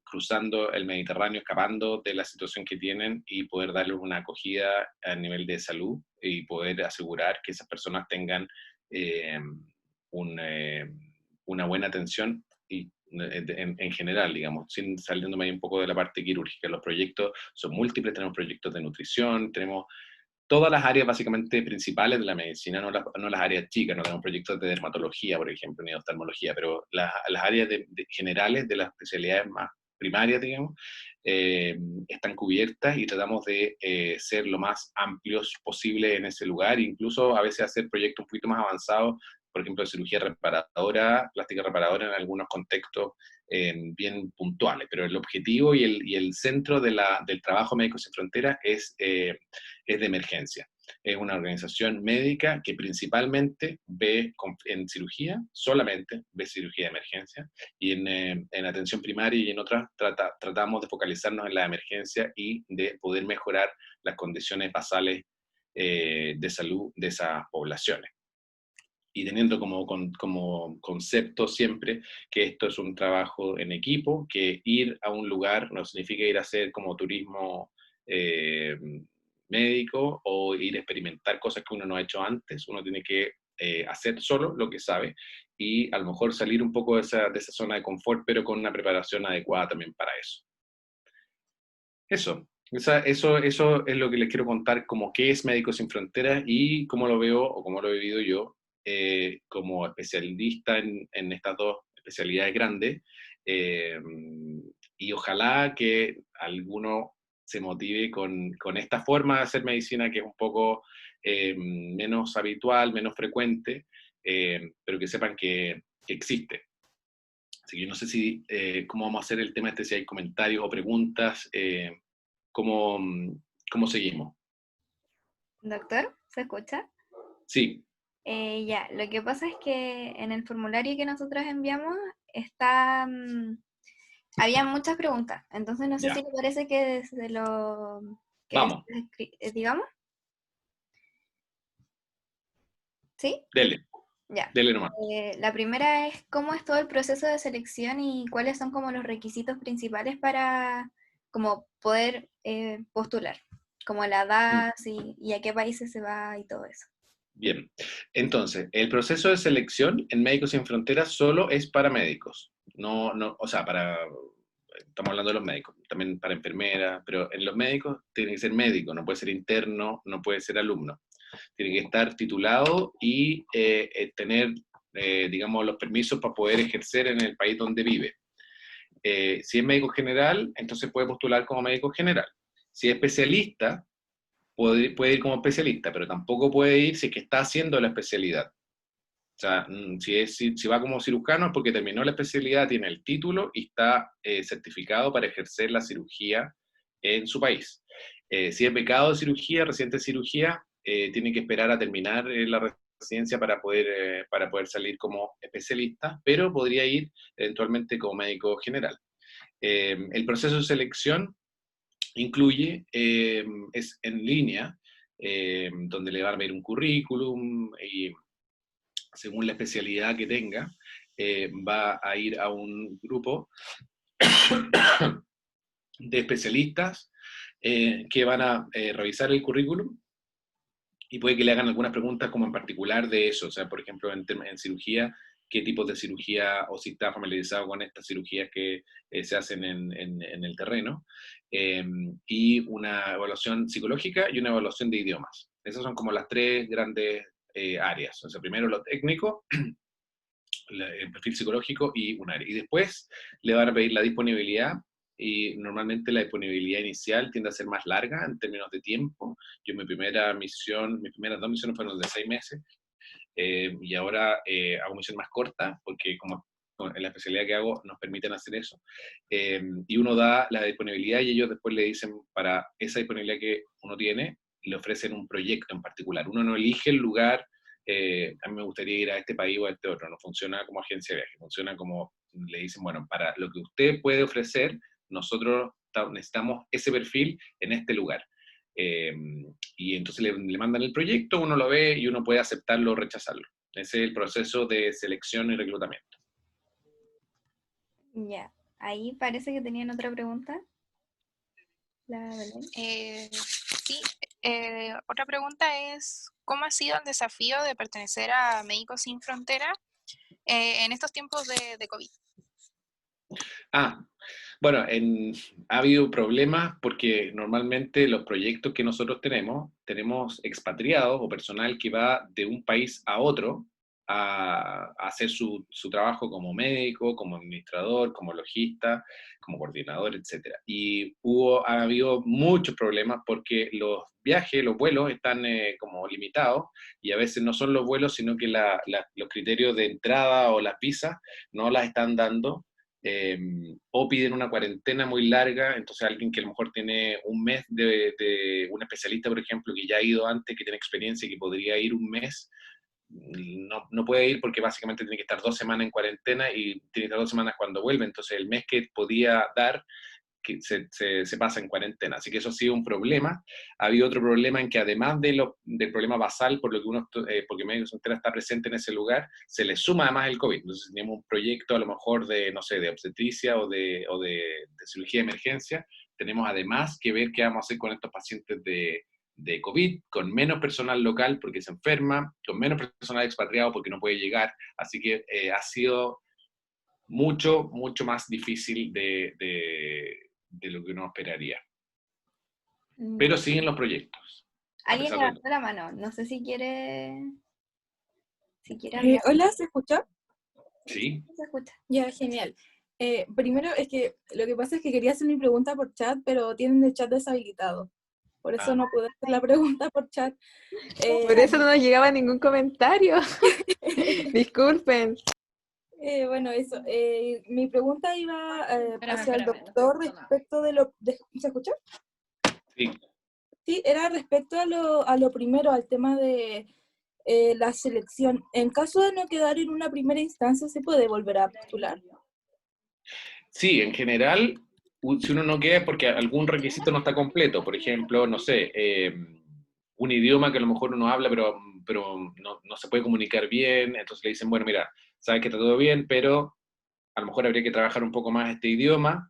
cruzando el Mediterráneo, escapando de la situación que tienen y poder darles una acogida a nivel de salud y poder asegurar que esas personas tengan eh, un, una buena atención y en general, digamos, sin saliéndome ahí un poco de la parte quirúrgica. Los proyectos son múltiples, tenemos proyectos de nutrición, tenemos todas las áreas básicamente principales de la medicina, no las áreas chicas, no tenemos proyectos de dermatología, por ejemplo, ni de oftalmología, pero las áreas generales de las especialidades más primarias, digamos, están cubiertas y tratamos de ser lo más amplios posible en ese lugar, incluso a veces hacer proyectos un poquito más avanzados, por ejemplo, de cirugía reparadora, plástica reparadora en algunos contextos bien puntuales, pero el objetivo y el centro del trabajo Médicos Sin Fronteras es de emergencia. Es una organización médica que principalmente ve en cirugía, solamente ve cirugía de emergencia, y en atención primaria y en otras tratamos de focalizarnos en la emergencia y de poder mejorar las condiciones basales de salud de esas poblaciones. Y teniendo como concepto siempre que esto es un trabajo en equipo, que ir a un lugar no significa ir a hacer como turismo eh, médico o ir a experimentar cosas que uno no ha hecho antes. Uno tiene que hacer solo lo que sabe y a lo mejor salir un poco de esa zona de confort, pero con una preparación adecuada también para eso. Eso es lo que les quiero contar, como qué es Médicos Sin Fronteras y cómo lo veo o cómo lo he vivido yo como especialista en estas dos especialidades grandes. eh, y ojalá que alguno se motive con esta forma de hacer medicina, que es un poco menos habitual, menos frecuente, pero que sepan que existe. Así que yo no sé cómo vamos a hacer el tema este, si hay comentarios o preguntas, cómo, cómo seguimos. Doctor, ¿se escucha? Sí, Ya, lo que pasa es que en el formulario que nosotros enviamos está... había muchas preguntas, entonces no sé Ya. si le parece que desde lo... que Vamos, digamos, ¿sí? dele, Ya. dele nomás. La primera es cómo es todo el proceso de selección y cuáles son como los requisitos principales para como poder postular, como la Mm, edad y a qué países se va y todo eso. Bien, entonces, el proceso de selección en Médicos Sin Fronteras solo es para médicos, o sea, estamos hablando de los médicos, también para enfermeras, pero en los médicos tiene que ser médico, no puede ser interno, no puede ser alumno. Tiene que estar titulado y tener, digamos, los permisos para poder ejercer en el país donde vive. Si es médico general, entonces puede postular como médico general. Si es especialista, puede ir como especialista, pero tampoco puede ir si es que está haciendo la especialidad. O sea, si va como cirujano es porque terminó la especialidad, tiene el título y está certificado para ejercer la cirugía en su país. Si es becado de cirugía, residente de cirugía, tiene que esperar a terminar la residencia para poder salir como especialista, pero podría ir eventualmente como médico general. El proceso de selección incluye, es en línea, donde le van a ver un currículum y según la especialidad que tenga, va a ir a un grupo de especialistas que van a revisar el currículum y puede que le hagan algunas preguntas como en particular de eso, o sea, por ejemplo, en cirugía, qué tipos de cirugía o si está familiarizado con estas cirugías que se hacen en el terreno, y una evaluación psicológica y una evaluación de idiomas. Esas son como las tres grandes áreas. O sea, primero lo técnico, el perfil psicológico y un área. Y después le van a pedir la disponibilidad y normalmente la disponibilidad inicial tiende a ser más larga en términos de tiempo. Yo mis primeras dos misiones fueron de 6 meses y ahora hago misiones más cortas porque como en la especialidad que hago nos permiten hacer eso. Y uno da la disponibilidad y ellos después le dicen para esa disponibilidad que uno tiene, le ofrecen un proyecto en particular. Uno no elige el lugar, a mí me gustaría ir a este país o a este otro, no funciona como agencia de viaje, funciona como le dicen, bueno, para lo que usted puede ofrecer, nosotros necesitamos ese perfil en este lugar. Eh, y entonces le mandan el proyecto, uno lo ve y uno puede aceptarlo o rechazarlo. Ese es el proceso de selección y reclutamiento. Ya, ahí parece que tenían otra pregunta, la Belén. Sí, otra pregunta es, ¿cómo ha sido el desafío de pertenecer a Médicos Sin Frontera en estos tiempos de COVID? Bueno, ha habido problemas porque normalmente los proyectos que nosotros tenemos expatriados o personal que va de un país a otro a hacer su trabajo como médico, como administrador, como logista, como coordinador, etc. Y ha habido muchos problemas porque los viajes, los vuelos están como limitados y a veces no son los vuelos, sino que los criterios de entrada o las visas no las están dando, o piden una cuarentena muy larga, entonces alguien que a lo mejor tiene un mes de un especialista, por ejemplo, que ya ha ido antes, que tiene experiencia y que podría ir un mes, no puede ir porque básicamente tiene que estar 2 semanas en cuarentena y tiene que estar 2 semanas cuando vuelve, entonces el mes que podía dar que se pasa en cuarentena. Así que eso ha sido un problema. Ha habido otro problema en que además del problema basal, por lo que porque Médicos Sin Fronteras está presente en ese lugar, se le suma además el COVID. Entonces tenemos un proyecto a lo mejor de, no sé, de obstetricia o de cirugía de emergencia. Tenemos además que ver qué vamos a hacer con estos pacientes de COVID, con menos personal local porque se enferma, con menos personal expatriado porque no puede llegar. Así que ha sido mucho, mucho más difícil de lo que uno esperaría. Pero siguen los proyectos, a Alguien pesar de todo. levantó la mano, no sé si quiere hablar. Hola, ¿se escucha? Sí, ¿Se escucha? Ya, genial. Primero es que lo que pasa es que quería hacer mi pregunta por chat, pero tienen el chat deshabilitado. Por eso no pude hacer la pregunta por chat. Por eso no nos llegaba ningún comentario. Disculpen. Bueno, eso. Mi pregunta iba hacia el espérame, doctor respecto de lo... ¿Se escucha? sí. Sí, era respecto a lo primero, al tema de la selección. En caso de no quedar en una primera instancia, ¿se puede volver a postular? Sí, en general, si uno no queda es porque algún requisito no está completo. Por ejemplo, no sé, un idioma que a lo mejor uno habla, pero no se puede comunicar bien, entonces le dicen, bueno, mira, sabes que está todo bien, pero a lo mejor habría que trabajar un poco más este idioma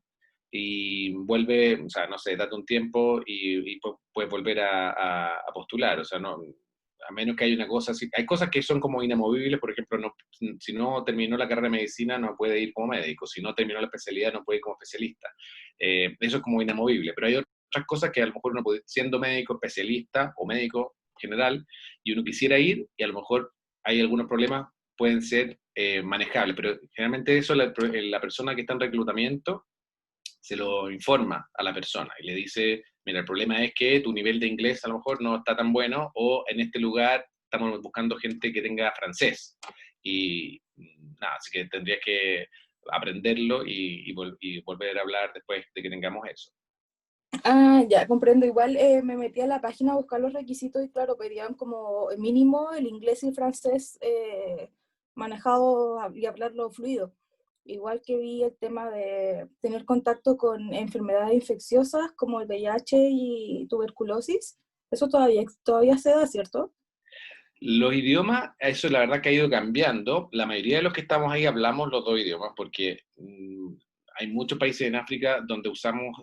y vuelve, o sea, no sé, date un tiempo y puedes volver a postular, o sea, no, a menos que haya una cosa así. Hay cosas que son como inamovibles, por ejemplo, no, si no terminó la carrera de medicina no puede ir como médico, si no terminó la especialidad no puede ir como especialista. Eso es como inamovible, pero hay otras cosas que a lo mejor uno puede, siendo médico especialista o médico general, y uno quisiera ir y a lo mejor hay algunos problemas pueden ser manejables, pero generalmente eso la persona que está en reclutamiento se lo informa a la persona y le dice, mira, el problema es que tu nivel de inglés a lo mejor no está tan bueno o en este lugar estamos buscando gente que tenga francés y nada, así que tendrías que aprenderlo y volver a hablar después de que tengamos eso. Ah, ya, comprendo. Igual me metí a la página a buscar los requisitos y claro, pedían como mínimo el inglés y el francés manejado y hablarlo fluido. Igual que vi el tema de tener contacto con enfermedades infecciosas como el VIH y tuberculosis. Eso todavía se da, ¿cierto? Los idiomas, eso la verdad que ha ido cambiando. La mayoría de los que estamos ahí hablamos los dos idiomas porque hay muchos países en África donde usamos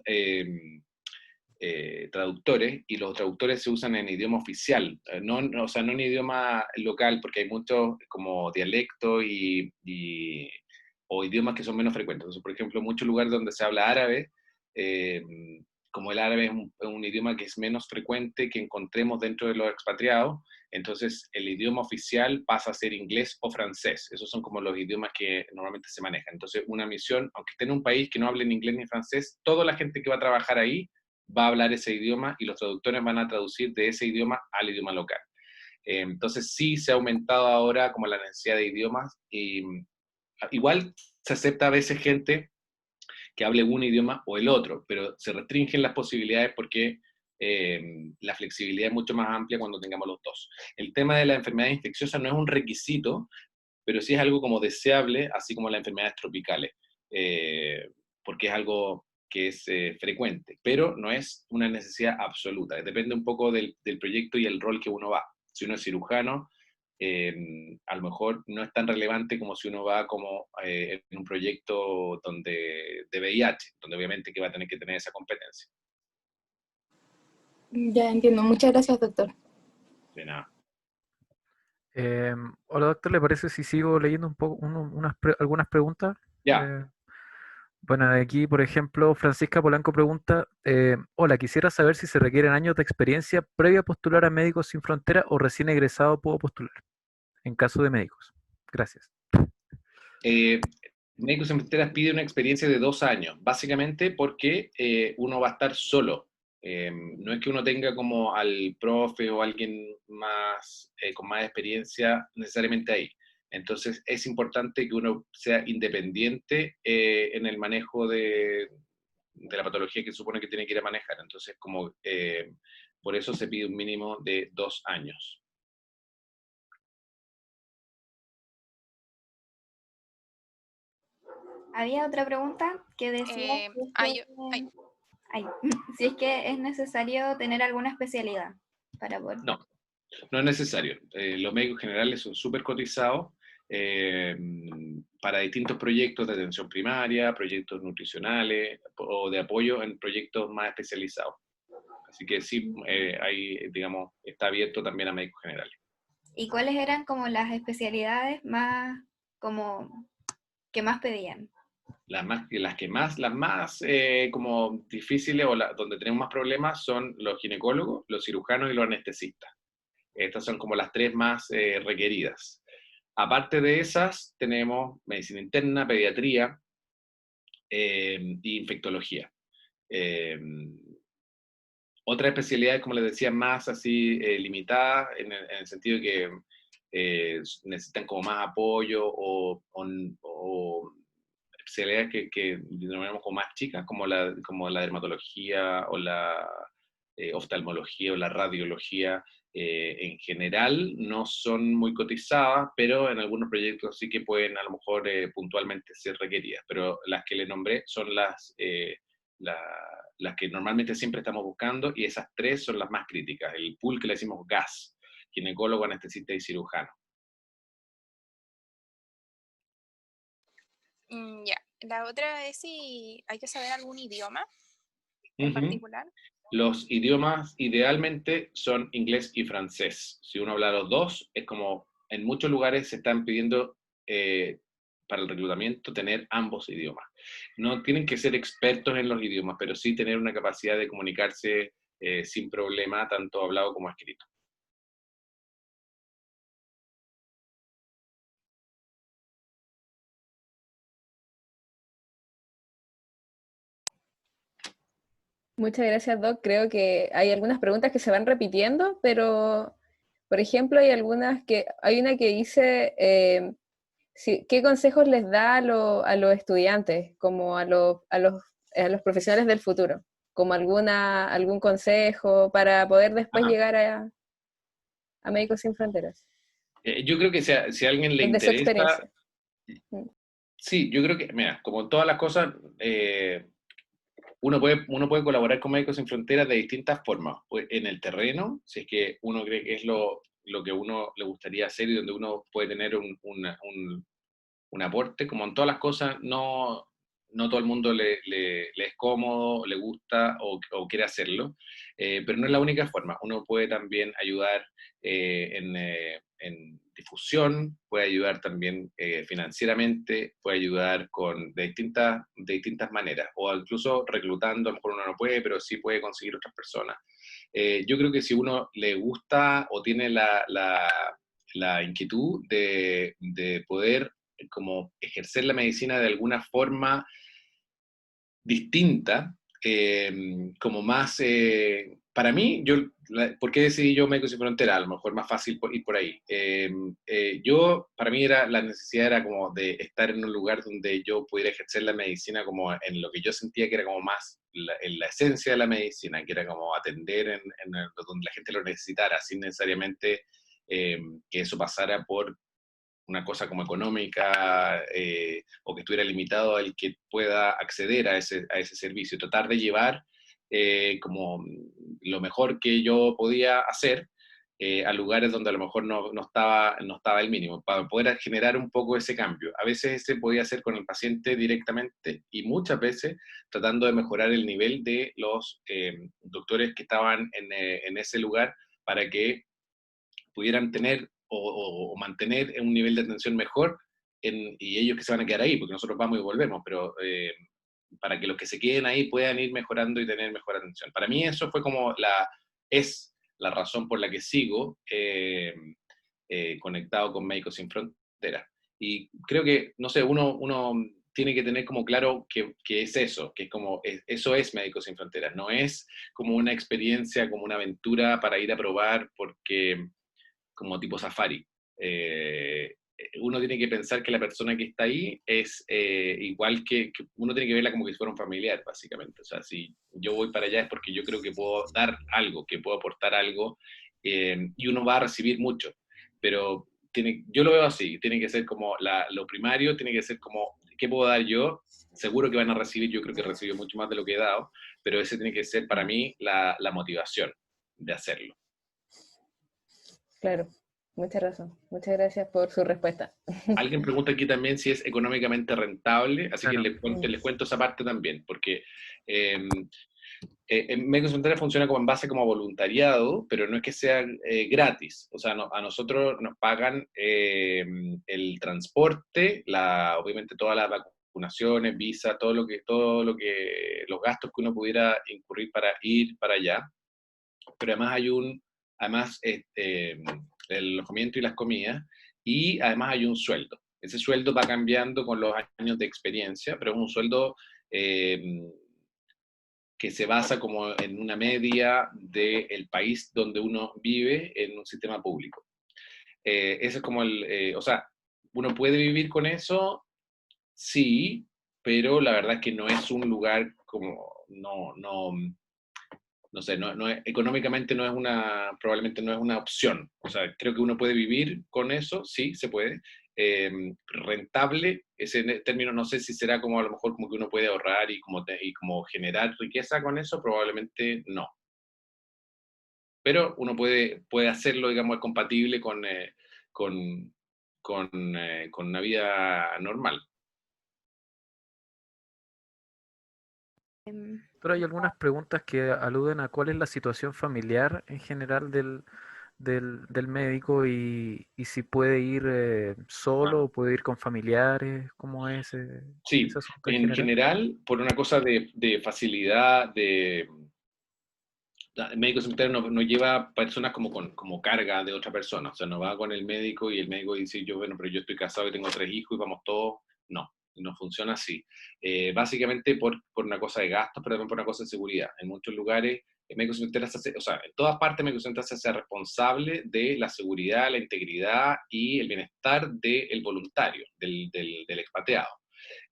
traductores y los traductores se usan en idioma oficial, o sea, no en idioma local porque hay muchos como dialectos o idiomas que son menos frecuentes. Entonces, por ejemplo, muchos lugares donde se habla árabe, eh, como el árabe es un idioma que es menos frecuente que encontremos dentro de los expatriados, entonces el idioma oficial pasa a ser inglés o francés. Esos son como los idiomas que normalmente se manejan. Entonces, una misión, aunque esté en un país que no hable ni inglés ni francés, toda la gente que va a trabajar ahí va a hablar ese idioma y los traductores van a traducir de ese idioma al idioma local. Entonces sí se ha aumentado ahora como la necesidad de idiomas y igual se acepta a veces gente que hable un idioma o el otro, pero se restringen las posibilidades porque la flexibilidad es mucho más amplia cuando tengamos los dos. El tema de la enfermedad infecciosa no es un requisito, pero sí es algo como deseable, así como las enfermedades tropicales, porque es algo que es frecuente, pero no es una necesidad absoluta, depende un poco del proyecto y el rol que uno va. Si uno es cirujano, a lo mejor no es tan relevante como si uno va como en un proyecto de VIH, donde obviamente que va a tener que tener esa competencia. Ya entiendo. Muchas gracias, doctor. De nada. Hola doctor, ¿le parece si sigo leyendo un poco algunas preguntas? Ya. Eh, bueno, aquí por ejemplo Francisca Polanco pregunta, hola, quisiera saber si se requieren años de experiencia previa a postular a Médicos Sin Frontera o recién egresado puedo postular, en caso de médicos. Gracias. Médicos Sin Fronteras pide una experiencia de 2 años, básicamente porque uno va a estar solo. No es que uno tenga como al profe o alguien más con más experiencia necesariamente ahí. Entonces es importante que uno sea independiente en el manejo de la patología que supone que tiene que ir a manejar. Entonces, como por eso se pide un mínimo de 2 años. Había otra pregunta que decía si es que es necesario tener alguna especialidad para poder. No, no es necesario. Los médicos generales son súper cotizados para distintos proyectos de atención primaria, proyectos nutricionales o de apoyo en proyectos más especializados. Así que sí, digamos, está abierto también a médicos generales. ¿Y cuáles eran como las especialidades más como que más pedían? Las más como difíciles o donde tenemos más problemas son los ginecólogos, los cirujanos y los anestesistas. Estas son como las 3 más requeridas. Aparte de esas, tenemos medicina interna, pediatría e infectología. Otras especialidades, como les decía, más así limitadas, en el sentido de que necesitan como más apoyo o especialidades que denominamos como más chicas, como la dermatología o la oftalmología o la radiología, En general no son muy cotizadas, pero en algunos proyectos sí que pueden a lo mejor puntualmente ser requeridas. Pero las que le nombré son las que normalmente siempre estamos buscando, y esas tres son las más críticas. El pool que le decimos GAS, ginecólogo, anestesista y cirujano. Ya. La otra es si hay que saber algún idioma en particular. Los idiomas idealmente son inglés y francés. Si uno habla los dos, es como en muchos lugares se están pidiendo para el reclutamiento tener ambos idiomas. No tienen que ser expertos en los idiomas, pero sí tener una capacidad de comunicarse sin problema, tanto hablado como escrito. Muchas gracias, Doc. Creo que hay algunas preguntas que se van repitiendo, pero, por ejemplo, hay una que dice, ¿qué consejos les da a los estudiantes, como a los profesionales del futuro? Como algún consejo para poder después llegar a Médicos Sin Fronteras. Yo creo que si a alguien le Desde su interesa, experiencia. sí, yo creo que, mira, como todas las cosas, uno puede colaborar con Médicos Sin Fronteras de distintas formas. En el terreno, si es que uno cree que es lo que uno le gustaría hacer y donde uno puede tener un aporte. Como en todas las cosas, no todo el mundo le es cómodo, le gusta o quiere hacerlo, pero no es la única forma. Uno puede también ayudar en difusión, puede ayudar también financieramente, puede ayudar de distintas maneras, o incluso reclutando. A lo mejor uno no puede, pero sí puede conseguir otras personas. Yo creo que si uno le gusta o tiene la inquietud de poder como ejercer la medicina de alguna forma distinta, como más, para mí, ¿por qué decidí yo Médicos Sin Fronteras? A lo mejor más fácil ir por ahí. Para mí la necesidad era como de estar en un lugar donde yo pudiera ejercer la medicina como en lo que yo sentía que era como más en la esencia de la medicina, que era como atender donde la gente lo necesitara, sin necesariamente que eso pasara por una cosa como económica, o que estuviera limitado al que pueda acceder a ese servicio. Tratar de llevar como lo mejor que yo podía hacer a lugares donde a lo mejor no estaba el mínimo, para poder generar un poco ese cambio. A veces se podía hacer con el paciente directamente, y muchas veces tratando de mejorar el nivel de los doctores que estaban en ese lugar, para que pudieran tener o mantener un nivel de atención mejor, y ellos que se van a quedar ahí, porque nosotros vamos y volvemos, pero para que los que se queden ahí puedan ir mejorando y tener mejor atención. Para mí eso fue como es la razón por la que sigo conectado con Médicos Sin Fronteras. Y creo que, no sé, uno tiene que tener como claro que es eso, que es como, eso es Médicos Sin Fronteras, no es como una experiencia, como una aventura para ir a probar, porque como tipo safari. Uno tiene que pensar que la persona que está ahí es igual que uno tiene que verla como que si fuera un familiar, básicamente. O sea, si yo voy para allá es porque yo creo que puedo dar algo, que puedo aportar algo, y uno va a recibir mucho. Pero yo lo veo así, tiene que ser como lo primario, tiene que ser como, ¿qué puedo dar yo? Seguro que van a recibir, yo creo que recibo mucho más de lo que he dado, pero ese tiene que ser para mí la motivación de hacerlo. Claro, mucha razón. Muchas gracias por su respuesta. Alguien pregunta aquí también si es económicamente rentable, así Claro. que les cuento esa parte también, porque en Médicos Sin Fronteras funciona como en base como voluntariado, pero no es que sea gratis. O sea, a nosotros nos pagan el transporte, obviamente todas las vacunaciones, visa, todo lo que, los gastos que uno pudiera incurrir para ir para allá. Pero además el alojamiento y las comidas, y además hay un sueldo. Ese sueldo va cambiando con los años de experiencia, pero es un sueldo que se basa como en una media del país donde uno vive en un sistema público. Eso es como o sea, uno puede vivir con eso, sí, pero la verdad es que no es un lugar como, no sé, económicamente probablemente no es una opción. O sea, creo que uno puede vivir con eso, sí, se puede. Rentable, ese término no sé si será como a lo mejor como que uno puede ahorrar y como generar riqueza con eso, probablemente no. Pero uno puede hacerlo, digamos, compatible con, con una vida normal. Pero hay algunas preguntas que aluden a cuál es la situación familiar en general del médico y si puede ir solo Ah, o puede ir con familiares, cómo es sí, ese asunto en en general. general, por una cosa de facilidad, el médico sanitario no lleva personas como carga de otra persona, o sea, no va con el médico y el médico dice, bueno, pero yo estoy casado y tengo 3 hijos y vamos todos, no funciona así. Básicamente por una cosa de gastos, pero también por una cosa de seguridad. En muchos lugares, el médico sanitario o sea, en todas partes el médico sanitario se hace responsable de la seguridad, la integridad y el bienestar del voluntario, del expatriado.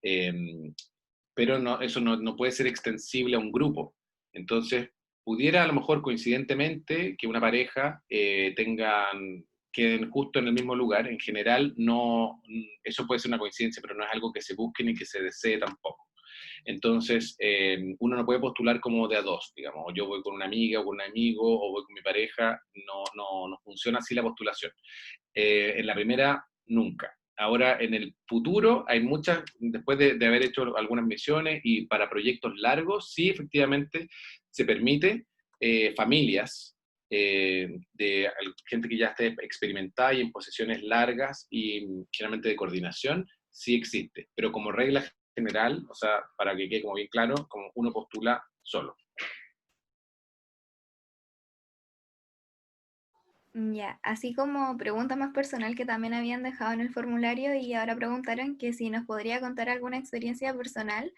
Eh, pero eso no puede ser extensible a un grupo. Entonces, pudiera a lo mejor coincidentemente que una pareja queden justo en el mismo lugar. En general, no, eso puede ser una coincidencia, pero no es algo que se busque ni que se desee tampoco. Entonces, uno no puede postular como de a dos, digamos, o yo voy con una amiga o con un amigo o voy con mi pareja, no funciona así la postulación. En la primera, nunca. Ahora, en el futuro, hay muchas, después de haber hecho algunas misiones y para proyectos largos, sí, efectivamente, se permite familias de gente que ya esté experimentada y en posiciones largas y generalmente de coordinación, sí existe. Pero como regla general, o sea, para que quede como bien claro, como uno postula solo. Ya, así como pregunta más personal que también habían dejado en el formulario y ahora preguntaron que si nos podría contar alguna experiencia personal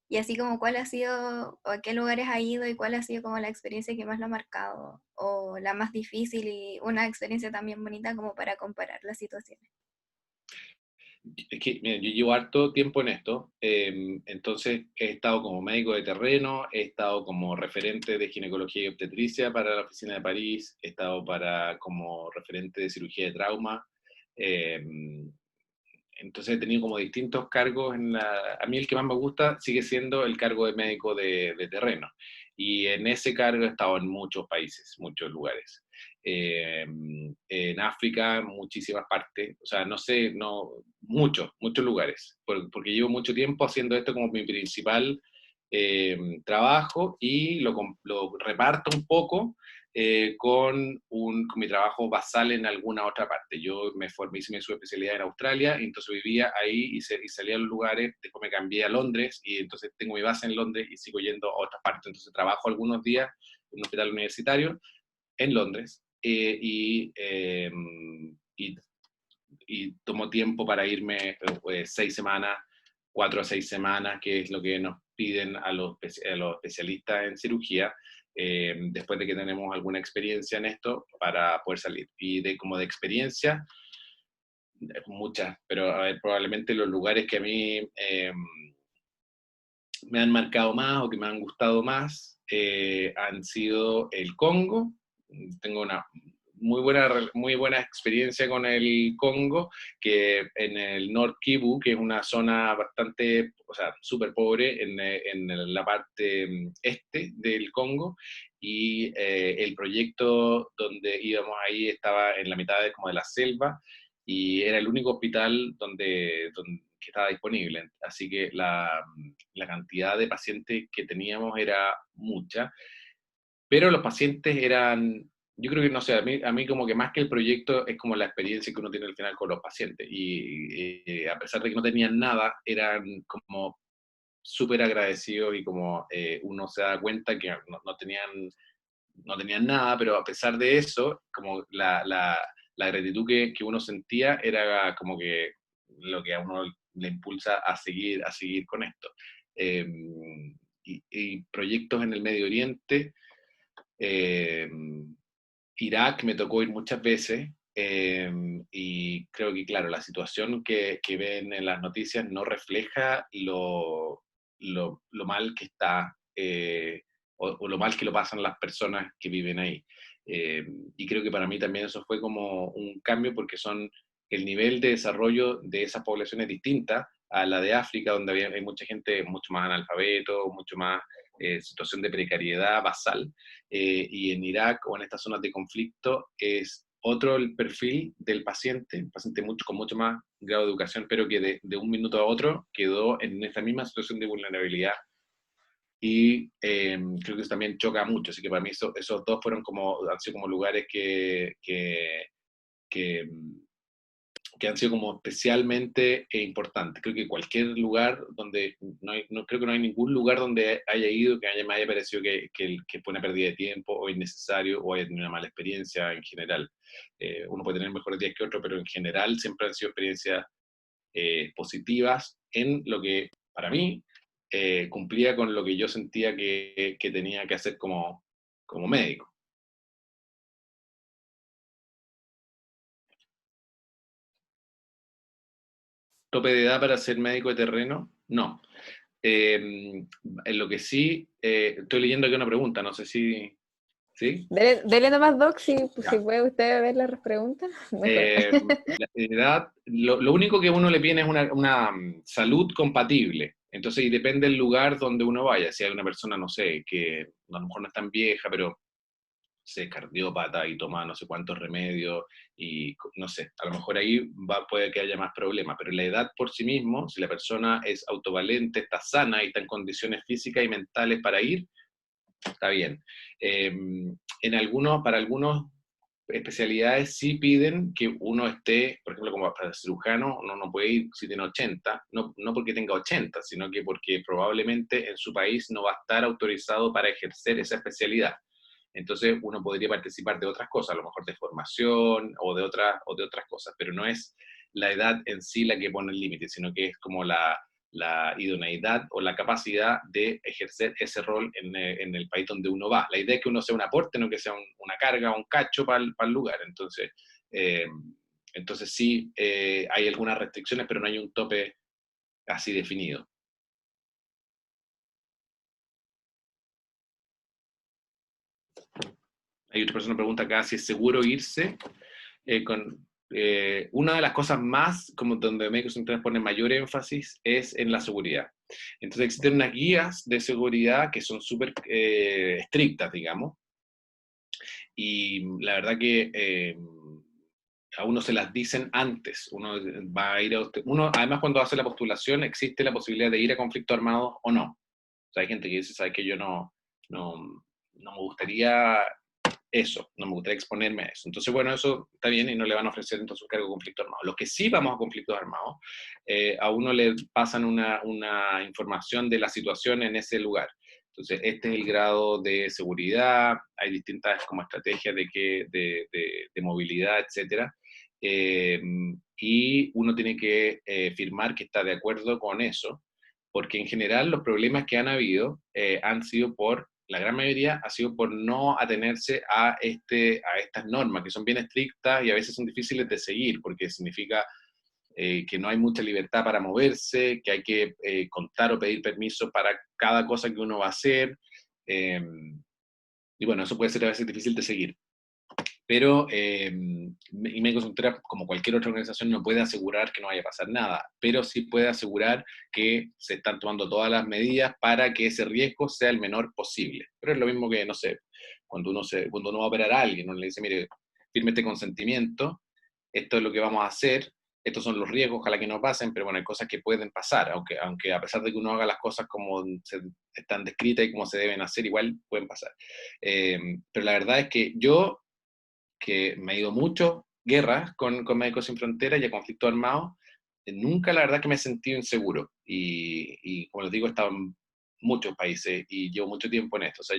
y así como cuál ha sido o a qué lugares ha ido y cuál ha sido como la experiencia que más lo ha marcado o la más difícil y una experiencia también bonita como para comparar las situaciones. Es que, miren, yo llevo harto tiempo en esto, entonces he estado como médico de terreno, he estado como referente de ginecología y obstetricia para la oficina de París, he estado como referente de cirugía de trauma, eh, entonces he tenido como distintos cargos a mí el que más me gusta sigue siendo el cargo de médico de terreno. Y en ese cargo he estado en muchos países, muchos lugares. En África, muchísimas partes, o sea, no sé, muchos lugares, porque llevo mucho tiempo haciendo esto como mi principal trabajo y lo reparto un poco con mi trabajo basal en alguna otra parte. Yo me formé, hice mi subespecialidad en Australia, y entonces vivía ahí y salía a los lugares, después me cambié a Londres, y entonces tengo mi base en Londres y sigo yendo a otras partes. Entonces trabajo algunos días en un hospital universitario en Londres, y, y tomo tiempo para irme 6 semanas, 4 a 6 semanas, que es lo que nos piden a los especialistas en cirugía, después de que tenemos alguna experiencia en esto, para poder salir. Y como de experiencia, muchas, pero a ver, probablemente los lugares que a mí me han marcado más o que me han gustado más han sido el Congo. Tengo una muy buena experiencia con el Congo, que en el North Kivu, que es una zona bastante, o sea, súper pobre en la parte este del Congo, y el proyecto donde íbamos ahí estaba en la mitad como de la selva, y era el único hospital que estaba disponible. Así que la cantidad de pacientes que teníamos era mucha, pero los pacientes eran, yo creo que, no sé, a mí como que más que el proyecto es como la experiencia que uno tiene al final con los pacientes. Y a pesar de que no tenían nada, eran como súper agradecidos, y como uno se da cuenta que no tenían nada, pero a pesar de eso, como la gratitud que uno sentía era como que lo que a uno le impulsa a seguir con esto. Eh, y proyectos en el Medio Oriente, eh, Irak me tocó ir muchas veces, y creo que, claro, la situación que ven en las noticias no refleja lo mal que está o lo mal que lo pasan las personas que viven ahí. Y creo que para mí también eso fue como un cambio, porque el nivel de desarrollo de esas poblaciones distintas a la de África, donde hay mucha gente mucho más analfabeto, mucho más situación de precariedad basal, y en Irak o en estas zonas de conflicto es otro el perfil del paciente, un paciente con mucho más grado de educación, pero que de un minuto a otro quedó en esta misma situación de vulnerabilidad. Y creo que eso también choca mucho, así que para mí esos dos han sido como lugares que, que han sido como especialmente importantes. Creo que cualquier lugar donde, creo que no hay ningún lugar donde haya ido que me haya parecido que fue una pérdida de tiempo o innecesario o haya tenido una mala experiencia en general. Uno puede tener mejores días que otros, pero en general siempre han sido experiencias positivas en lo que para mí cumplía con lo que yo sentía que tenía que hacer como médico. ¿Tope de edad para ser médico de terreno? No. En lo que sí, estoy leyendo aquí una pregunta, no sé si... ¿Sí? Dele nomás, Doc, si Ya. puede usted ver las preguntas. Mejor. La edad, lo único que uno le pide es una salud compatible. Entonces, y depende del lugar donde uno vaya. Si hay una persona, no sé, que a lo mejor no es tan vieja, pero es cardiópata y toma no sé cuántos remedios, y no sé, a lo mejor ahí puede que haya más problemas, pero la edad por sí mismo, si la persona es autovalente, está sana y está en condiciones físicas y mentales para ir, está bien. Para algunos especialidades sí piden que uno esté, por ejemplo, como para el cirujano, uno no puede ir si tiene 80, no porque tenga 80, sino que porque probablemente en su país no va a estar autorizado para ejercer esa especialidad. Entonces uno podría participar de otras cosas, a lo mejor de formación o de otras cosas, pero no es la edad en sí la que pone el límite, sino que es como la idoneidad o la capacidad de ejercer ese rol en el país donde uno va. La idea es que uno sea un aporte, no que sea una carga o un cacho para el lugar. Entonces sí, hay algunas restricciones, pero no hay un tope así definido. Hay otra persona que pregunta acá si es seguro irse una de las cosas más, como donde Médicos Sin Fronteras pone mayor énfasis, es en la seguridad. Entonces existen unas guías de seguridad que son súper estrictas, digamos, y la verdad que a uno se las dicen antes. Uno va a ir además cuando hace la postulación existe la posibilidad de ir a conflicto armado o no. O sea, hay gente que dice, ¿sabes qué? Yo no me gustaría eso, no me gustaría exponerme a eso. Entonces, bueno, eso está bien y no le van a ofrecer entonces un cargo de conflicto armado. Los que sí vamos a conflictos armados, a uno le pasan una información de la situación en ese lugar. Entonces, este es el grado de seguridad, hay distintas como estrategias de movilidad, etc. Y uno tiene que firmar que está de acuerdo con eso, porque en general los problemas que han habido han sido la gran mayoría ha sido por no atenerse a estas normas, que son bien estrictas y a veces son difíciles de seguir, porque significa que no hay mucha libertad para moverse, que hay que contar o pedir permiso para cada cosa que uno va a hacer, y bueno, eso puede ser a veces difícil de seguir. Pero y Médicos Sin Fronteras, como cualquier otra organización, no puede asegurar que no vaya a pasar nada, pero sí puede asegurar que se están tomando todas las medidas para que ese riesgo sea el menor posible. Pero es lo mismo que, no sé, cuando uno va a operar a alguien, uno le dice, mire, firme este consentimiento, esto es lo que vamos a hacer, estos son los riesgos, ojalá que no pasen, pero bueno, hay cosas que pueden pasar, aunque a pesar de que uno haga las cosas como están descritas y como se deben hacer, igual pueden pasar. Pero la verdad es que yo, que me he ido mucho guerras con Médicos Sin Fronteras y a conflictos armados, nunca la verdad que me he sentido inseguro. Y como les digo, he estado en muchos países y llevo mucho tiempo en esto. O sea,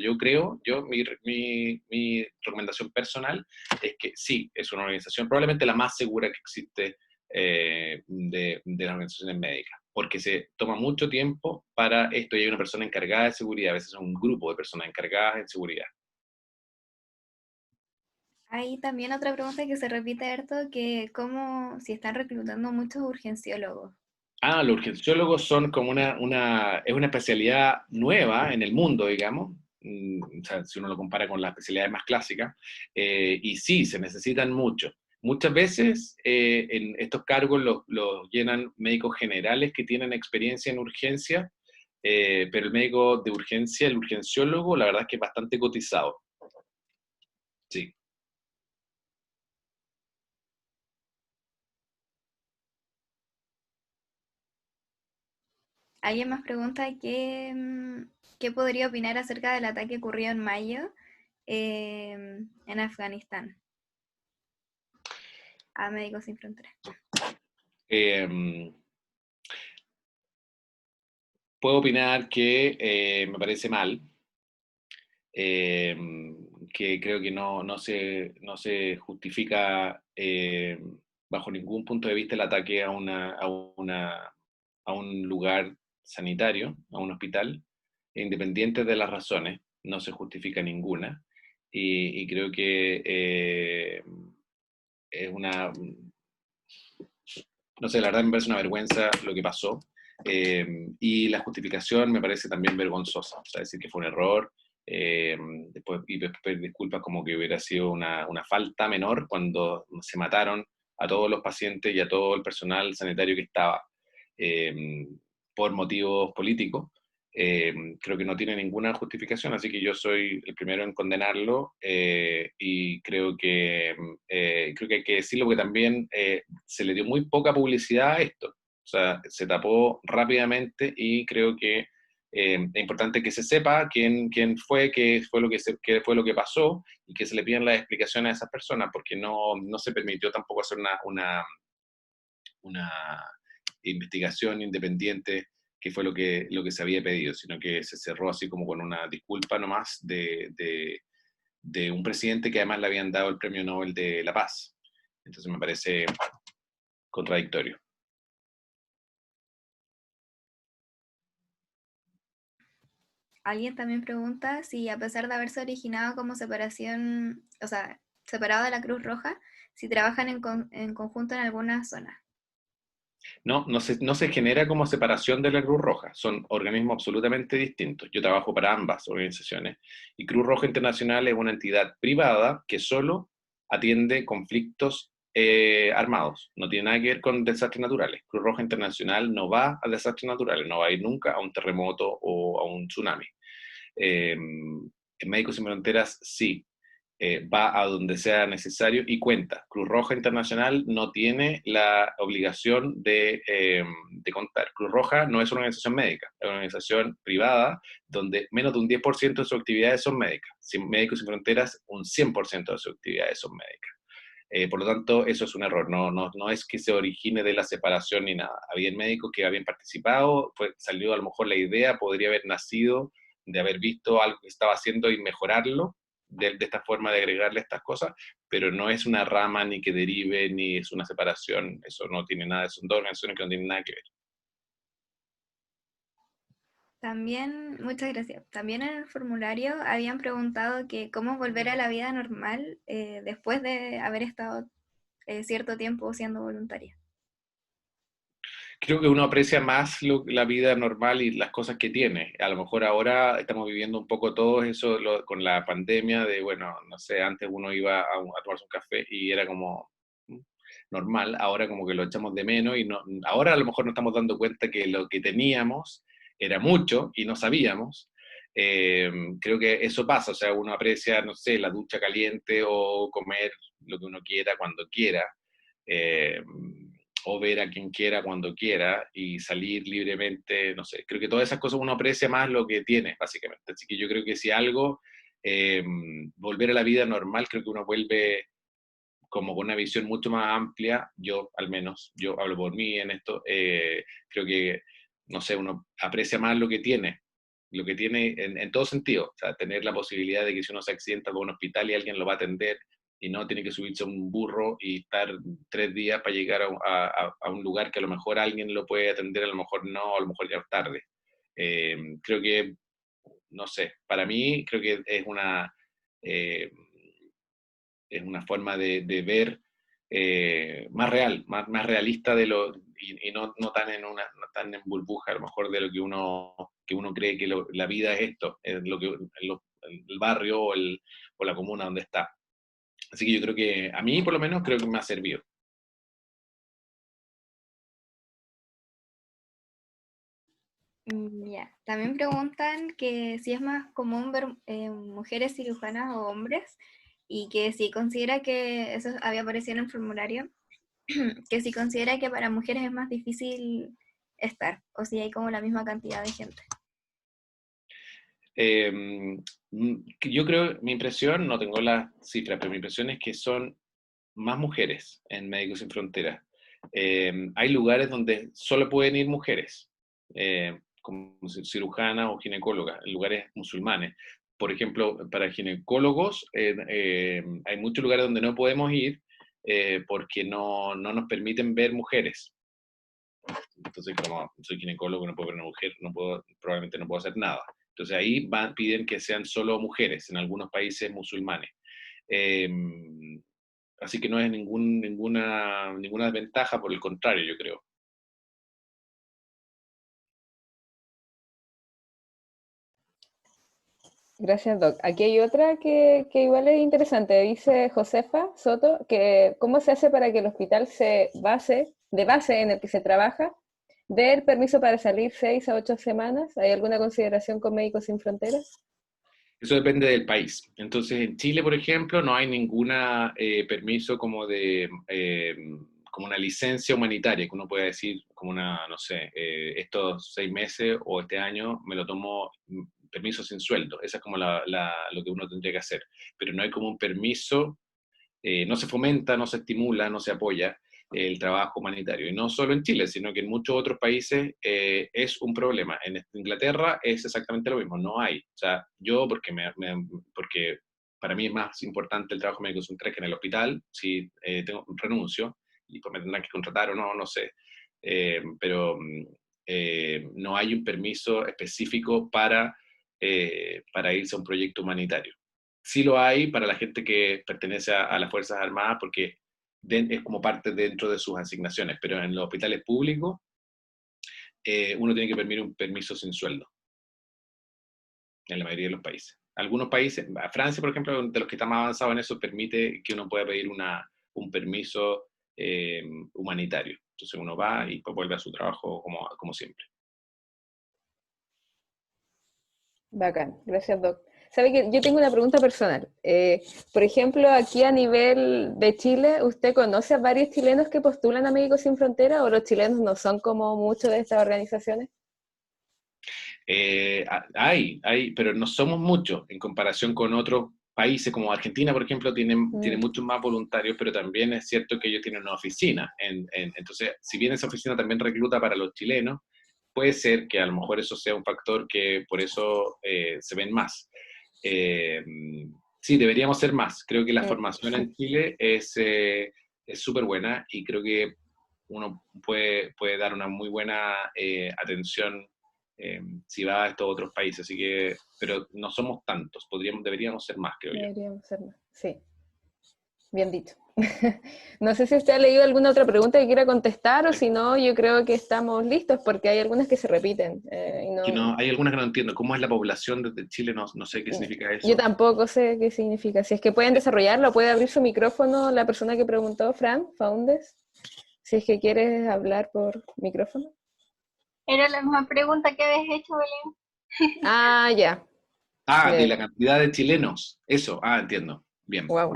mi recomendación personal es que sí, es una organización probablemente la más segura que existe de las organizaciones médicas, porque se toma mucho tiempo para esto y hay una persona encargada de seguridad, a veces es un grupo de personas encargadas en seguridad. Hay también otra pregunta que se repite harto, que si están reclutando muchos urgenciólogos. Los urgenciólogos son como es una especialidad nueva en el mundo, digamos. o sea, si uno lo compara con las especialidades más clásicas, y sí, se necesitan mucho. Muchas veces en estos cargos los llenan médicos generales que tienen experiencia en urgencia, pero el médico de urgencia, el urgenciólogo, la verdad es que es bastante cotizado. Sí. Alguien más pregunta qué podría opinar acerca del ataque ocurrido en mayo en Afganistán a Médicos Sin Fronteras. Puedo opinar que me parece mal, que creo que no se justifica bajo ningún punto de vista el ataque a un lugar sanitario, a un hospital, independiente de las razones, no se justifica ninguna, y creo que es no sé, la verdad me parece una vergüenza lo que pasó, y la justificación me parece también vergonzosa, o sea, decir que fue un error, después pedir disculpas como que hubiera sido una falta menor cuando se mataron a todos los pacientes y a todo el personal sanitario que estaba por motivos políticos. Creo que no tiene ninguna justificación, así que yo soy el primero en condenarlo, y creo que hay que decirlo porque también se le dio muy poca publicidad a esto, o sea, se tapó rápidamente y creo que es importante que se sepa quién fue, qué fue qué fue lo que pasó y que se le pidan las explicaciones a esas personas, porque no se permitió tampoco hacer una investigación independiente, que fue lo que se había pedido, sino que se cerró así como con una disculpa nomás de un presidente que además le habían dado el Premio Nobel de la Paz. Entonces me parece contradictorio. Alguien también pregunta si a pesar de haberse originado como separación, o sea, separado de la Cruz Roja, si trabajan en conjunto en alguna zona. No se genera como separación de la Cruz Roja, son organismos absolutamente distintos. Yo trabajo para ambas organizaciones y Cruz Roja Internacional es una entidad privada que solo atiende conflictos armados, no tiene nada que ver con desastres naturales. Cruz Roja Internacional no va a desastres naturales, no va a ir nunca a un terremoto o a un tsunami. En Médicos Sin Fronteras sí, va a donde sea necesario y cuenta. Cruz Roja Internacional no tiene la obligación de contar. Cruz Roja no es una organización médica, es una organización privada donde menos de un 10% de sus actividades son médicas. Médicos Sin Fronteras, un 100% de sus actividades son médicas. Por lo tanto, eso es un error, no es que se origine de la separación ni nada. Había médicos que habían participado, salió a lo mejor la idea, podría haber nacido de haber visto algo que estaba haciendo y mejorarlo, de esta forma de agregarle estas cosas, pero no es una rama ni que derive, ni es una separación, eso no tiene nada, son dos organizaciones que no tienen nada que ver. También, muchas gracias. También en el formulario habían preguntado que cómo volver a la vida normal después de haber estado cierto tiempo siendo voluntaria. Creo que uno aprecia más la vida normal y las cosas que tiene. A lo mejor ahora estamos viviendo un poco todo eso con la pandemia de, bueno, no sé, antes uno iba a tomarse un café y era como normal, ahora como que lo echamos de menos y ahora a lo mejor nos estamos dando cuenta que lo que teníamos era mucho y no sabíamos. Creo que eso pasa, o sea, uno aprecia, no sé, la ducha caliente o comer lo que uno quiera cuando quiera. O ver a quien quiera cuando quiera y salir libremente, no sé, creo que todas esas cosas uno aprecia más lo que tiene, básicamente. Así que yo creo que si algo, volver a la vida normal, creo que uno vuelve como con una visión mucho más amplia, yo al menos, yo hablo por mí en esto, creo que, no sé, uno aprecia más lo que tiene en todo sentido, o sea, tener la posibilidad de que si uno se accidenta con un hospital y alguien lo va a atender, y no tiene que subirse a un burro y estar 3 días para llegar a un lugar que a lo mejor alguien lo puede atender, a lo mejor no, a lo mejor ya es tarde. Creo que, no sé, para mí creo que eh, es una forma de ver más real, más realista y no tan no tan en burbuja, a lo mejor de lo que uno cree que la vida es esto, el barrio o la comuna donde está. Así que yo creo que, a mí por lo menos, creo que me ha servido. Ya. También preguntan que si es más común ver mujeres cirujanas o hombres, y que si considera que, eso había aparecido en el formulario, que si considera que para mujeres es más difícil estar, o si hay como la misma cantidad de gente. Yo creo, mi impresión, no tengo las cifras, pero mi impresión es que son más mujeres en Médicos Sin Fronteras. Hay lugares donde solo pueden ir mujeres, como cirujanas o ginecólogas, en lugares musulmanes. Por ejemplo, para ginecólogos, hay muchos lugares donde no podemos ir porque no nos permiten ver mujeres. Entonces, como soy ginecólogo, no puedo ver una mujer, probablemente no puedo hacer nada. Entonces ahí piden que sean solo mujeres en algunos países musulmanes. Eh, Así que no es ninguna desventaja, por el contrario, yo creo. Gracias, Doc. Aquí hay otra que igual es interesante. Dice Josefa Soto que cómo se hace para que el hospital de base en el que se trabaja dé el permiso para salir 6 a 8 semanas. ¿Hay alguna consideración con Médicos Sin Fronteras? Eso depende del país. Entonces, en Chile, por ejemplo, no hay ninguna permiso como como una licencia humanitaria, que uno puede decir como una, no sé, estos 6 meses o este año me lo tomo permiso sin sueldo. Esa es como lo que uno tendría que hacer. Pero no hay como un permiso, no se fomenta, no se estimula, no se apoya el trabajo humanitario. Y no solo en Chile, sino que en muchos otros países es un problema. En Inglaterra es exactamente lo mismo, no hay. O sea, yo, porque para mí es más importante el trabajo médico que en el hospital, si renuncio, y pues me tendrán que contratar o no, no sé. Pero no hay un permiso específico para irse a un proyecto humanitario. Sí lo hay para la gente que pertenece a las Fuerzas Armadas, porque es como parte dentro de sus asignaciones, pero en los hospitales públicos uno tiene que pedir un permiso sin sueldo, en la mayoría de los países. Algunos países, Francia, por ejemplo, de los que está más avanzado en eso, permite que uno pueda pedir un permiso humanitario. Entonces uno va y pues vuelve a su trabajo como siempre. Bacán, gracias, Doc. Sabe que yo tengo una pregunta personal. Por ejemplo, aquí a nivel de Chile, ¿usted conoce a varios chilenos que postulan a Médicos Sin Fronteras o los chilenos no son como muchos de estas organizaciones? Hay, pero no somos muchos en comparación con otros países como Argentina, por ejemplo, tiene muchos más voluntarios, pero también es cierto que ellos tienen una oficina. Entonces, si bien esa oficina también recluta para los chilenos, puede ser que a lo mejor eso sea un factor que por eso se ven más. Sí, deberíamos ser más. Creo que la formación en Chile es súper buena y creo que uno puede dar una muy buena atención si va a estos otros países. Así que, pero no somos tantos, deberíamos ser más, creo yo. Deberíamos ser más, sí. Bien dicho. No sé si usted ha leído alguna otra pregunta que quiera contestar o si no, yo creo que estamos listos porque hay algunas que se repiten. Hay algunas que no entiendo. ¿Cómo es la población de Chile? No sé qué significa eso. Yo tampoco sé qué significa. Si es que pueden desarrollarlo, puede abrir su micrófono la persona que preguntó, Fran Faundes. Si es que quieres hablar por micrófono. Era la misma pregunta que habías hecho, Belén. Ah, ya. De la cantidad de chilenos. Eso, entiendo. Bien. Wow.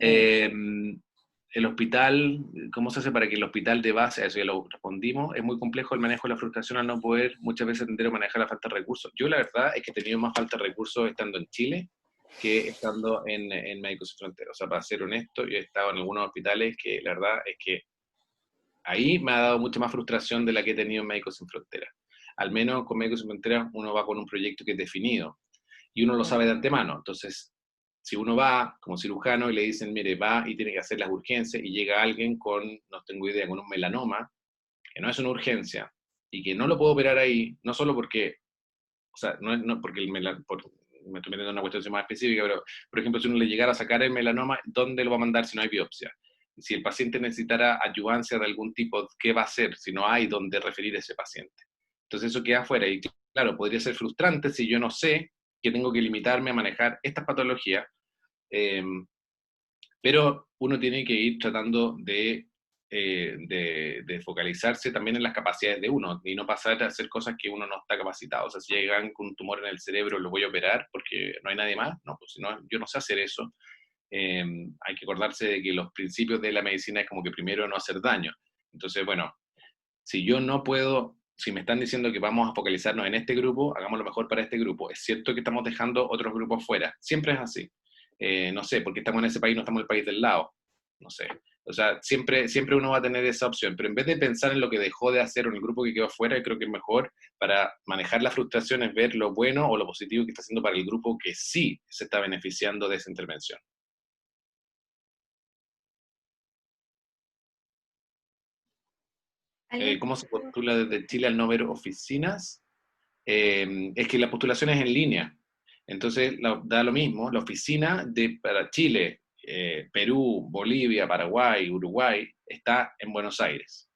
El hospital, ¿cómo se hace para que el hospital de base, a eso ya lo respondimos, es muy complejo el manejo de la frustración al no poder muchas veces entender o manejar la falta de recursos? Yo la verdad es que he tenido más falta de recursos estando en Chile que estando en Médicos Sin Fronteras. O sea, para ser honesto, yo he estado en algunos hospitales que la verdad es que ahí me ha dado mucha más frustración de la que he tenido en Médicos Sin Fronteras. Al menos con Médicos Sin Fronteras uno va con un proyecto que es definido y uno lo sabe de antemano. Entonces, si uno va como cirujano y le dicen, mire, va y tiene que hacer las urgencias y llega alguien con, no tengo idea, con un melanoma, que no es una urgencia y que no lo puedo operar ahí, no solo porque, o sea, no porque me estoy metiendo en una cuestión más específica, pero, por ejemplo, si uno le llegara a sacar el melanoma, ¿dónde lo va a mandar si no hay biopsia? Si el paciente necesitara ayudancia de algún tipo, ¿qué va a hacer si no hay dónde referir a ese paciente? Entonces eso queda afuera y claro, podría ser frustrante si yo no sé que tengo que limitarme a manejar estas patologías, pero uno tiene que ir tratando de focalizarse también en las capacidades de uno, y no pasar a hacer cosas que uno no está capacitado. O sea, si llegan con un tumor en el cerebro, ¿lo voy a operar porque no hay nadie más? No, pues si no, yo no sé hacer eso. Hay que acordarse de que los principios de la medicina es como que primero no hacer daño. Entonces, bueno, si yo no puedo, si me están diciendo que vamos a focalizarnos en este grupo, hagamos lo mejor para este grupo. Es cierto que estamos dejando otros grupos fuera, siempre es así. No sé, porque estamos en ese país, no estamos en el país del lado, no sé. O sea, siempre uno va a tener esa opción, pero en vez de pensar en lo que dejó de hacer o en el grupo que quedó fuera, yo creo que es mejor para manejar la frustración es ver lo bueno o lo positivo que está haciendo para el grupo que sí se está beneficiando de esa intervención. ¿Cómo se postula desde Chile al no ver oficinas? Es que la postulación es en línea, entonces da lo mismo, la oficina para Chile, Perú, Bolivia, Paraguay, Uruguay, está en Buenos Aires.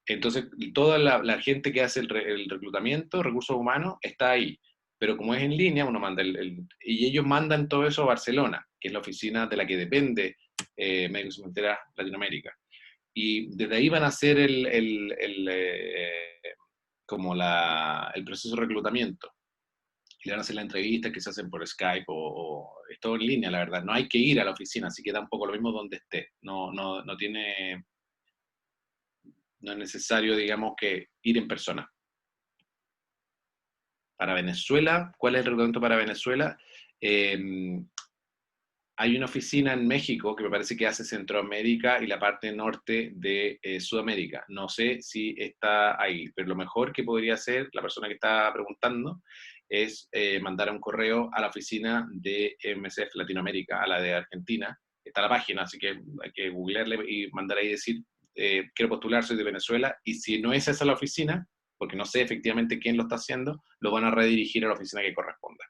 Entonces, toda la gente que hace el reclutamiento, recursos humanos, está ahí. Pero como es en línea, uno manda y ellos mandan todo eso a Barcelona, que es la oficina de la que depende Médicos Sin Fronteras Latinoamérica. Y desde ahí van a hacer como el proceso de reclutamiento. Y le van a hacer las entrevistas que se hacen por Skype o es todo en línea, la verdad. No hay que ir a la oficina, así que da un poco lo mismo donde esté. No es necesario, digamos, que ir en persona. Para Venezuela, ¿cuál es el reglamento para Venezuela? Hay una oficina en México que me parece que hace Centroamérica y la parte norte de Sudamérica. No sé si está ahí, pero lo mejor que podría hacer la persona que está preguntando es mandar un correo a la oficina de MSF Latinoamérica, a la de Argentina. Está la página, así que hay que googlearle y mandar ahí decir, quiero postular, soy de Venezuela, y si no es esa la oficina, porque no sé efectivamente quién lo está haciendo, lo van a redirigir a la oficina que corresponda.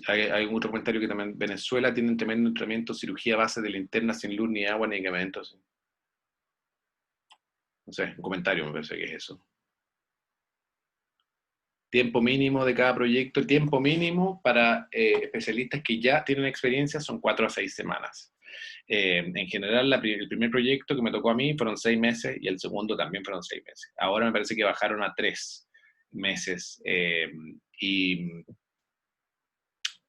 Hay otro comentario que también Venezuela tiene un tremendo entrenamiento, cirugía a base de linterna sin luz ni agua ni medicamentos. No sé, un comentario me parece que es eso. Tiempo mínimo de cada proyecto. El tiempo mínimo para especialistas que ya tienen experiencia son 4 a 6 semanas. En general, el primer proyecto que me tocó a mí fueron 6 meses y el segundo también fueron 6 meses. Ahora me parece que bajaron a 3 meses. Y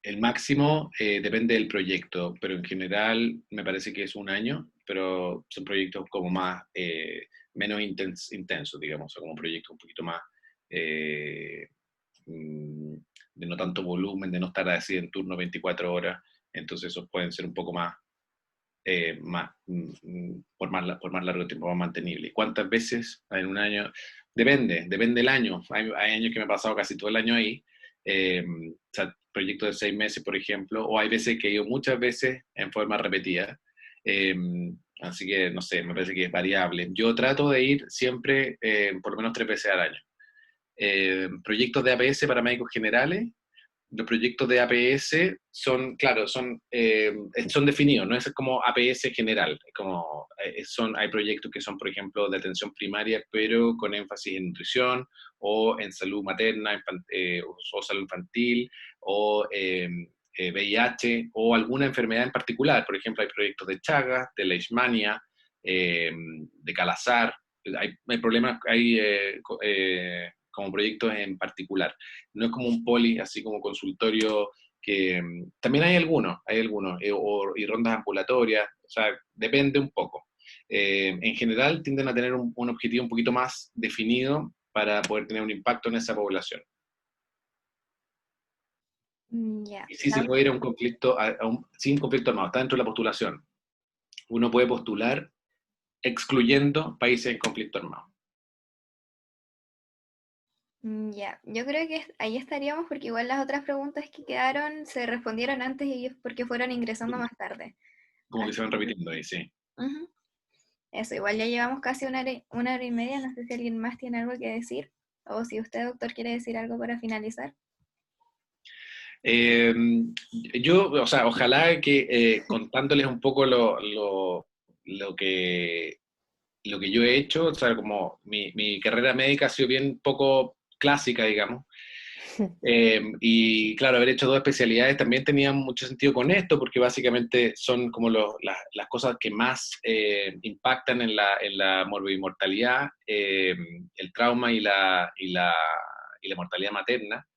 el máximo depende del proyecto, pero en general me parece que es 1 año, pero son proyectos como más, menos intensos, digamos, o como proyectos un poquito más de no tanto volumen, de no estar así en turno 24 horas, entonces esos pueden ser un poco más, por más largo tiempo, más mantenible. ¿Cuántas veces en 1 año? Depende del año. Hay años que me he pasado casi todo el año ahí, o sea, proyectos de 6 meses, por ejemplo, o hay veces que he ido muchas veces en forma repetida, así que, no sé, me parece que es variable. Yo trato de ir siempre por lo menos 3 veces al año. Proyectos de APS para médicos generales, los proyectos de APS son, claro, son definidos, no es como APS general, como, hay proyectos que son, por ejemplo, de atención primaria, pero con énfasis en nutrición, o en salud materna, o salud infantil, o VIH, o alguna enfermedad en particular. Por ejemplo, hay proyectos de Chagas, de Leishmania, de Calazar, hay problemas, como proyectos en particular. No es como un poli, así como consultorio, que también hay algunos, y rondas ambulatorias, o sea, depende un poco. En general tienden a tener un objetivo un poquito más definido para poder tener un impacto en esa población. Ya. Y sí se puede ir a un conflicto, sin conflicto armado, está dentro de la postulación. Uno puede postular excluyendo países en conflicto armado. Ya, yo creo que ahí estaríamos porque igual las otras preguntas que quedaron se respondieron antes y ellos porque fueron ingresando más tarde. Como que se van repitiendo ahí, sí. Ujú. Eso, igual ya llevamos casi 1 hora y media, no sé si alguien más tiene algo que decir o si usted, doctor, quiere decir algo para finalizar. Yo, o sea, ojalá que contándoles un poco lo lo que yo he hecho, o sea, como mi carrera médica ha sido bien poco clásica, digamos. Y claro, haber hecho 2 especialidades también tenía mucho sentido con esto, porque básicamente son como las cosas que más impactan en la morbimortalidad, el trauma y la mortalidad materna.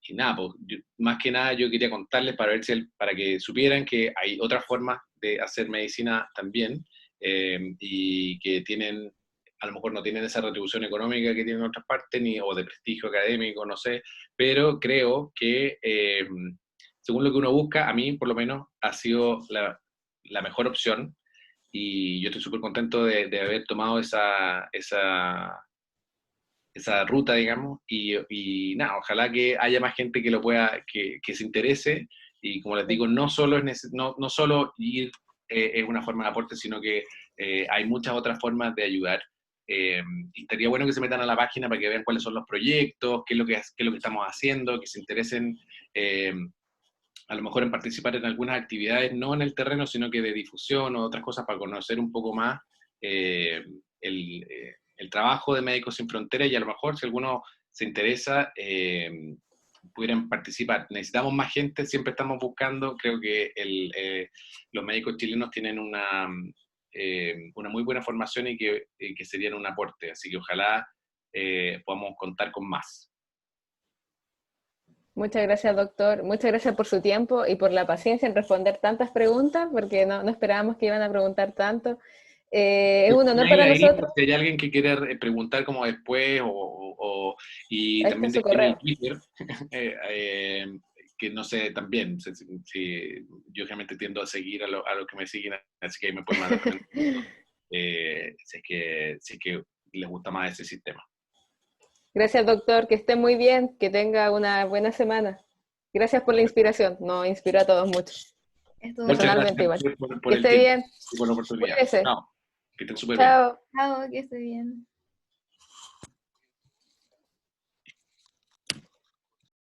Y nada, pues, más que nada yo quería contarles para ver para que supieran que hay otras formas de hacer medicina también, y que a lo mejor no tienen esa retribución económica que tienen en otras partes, o de prestigio académico, no sé, pero creo que según lo que uno busca, a mí por lo menos ha sido la mejor opción, y yo estoy súper contento de haber tomado esa ruta, digamos, y nada, ojalá que haya más gente que que se interese, y como les digo, no solo no solo ir es una forma de aporte, sino que hay muchas otras formas de ayudar. Y estaría bueno que se metan a la página para que vean cuáles son los proyectos, qué es lo que estamos haciendo, que se interesen a lo mejor en participar en algunas actividades, no en el terreno, sino que de difusión o otras cosas, para conocer un poco más el trabajo de Médicos Sin Fronteras, y a lo mejor si alguno se interesa, pudieran participar. Necesitamos más gente, siempre estamos buscando, creo que los médicos chilenos tienen una muy buena formación, y que serían un aporte, así que ojalá podamos contar con más. Muchas gracias, doctor. Muchas gracias por su tiempo y por la paciencia en responder tantas preguntas, porque no esperábamos que iban a preguntar tanto. Es un honor para nosotros. Si hay alguien que quiere preguntar como después, y Ahí también está su déjenme el correo. Twitter, que no sé, también, si yo generalmente tiendo a seguir a los que me siguen, así que ahí me pueden mandar si es que les gusta más ese sistema. Gracias, doctor. Que esté muy bien, que tenga una buena semana. Gracias por la inspiración. Nos inspiró a todos mucho. Muchas Personalmente igual. gracias por Que el esté tiempo bien. y por la oportunidad. Cuídese. Chao. Que estén súper bien. Chao. Chao, que esté bien.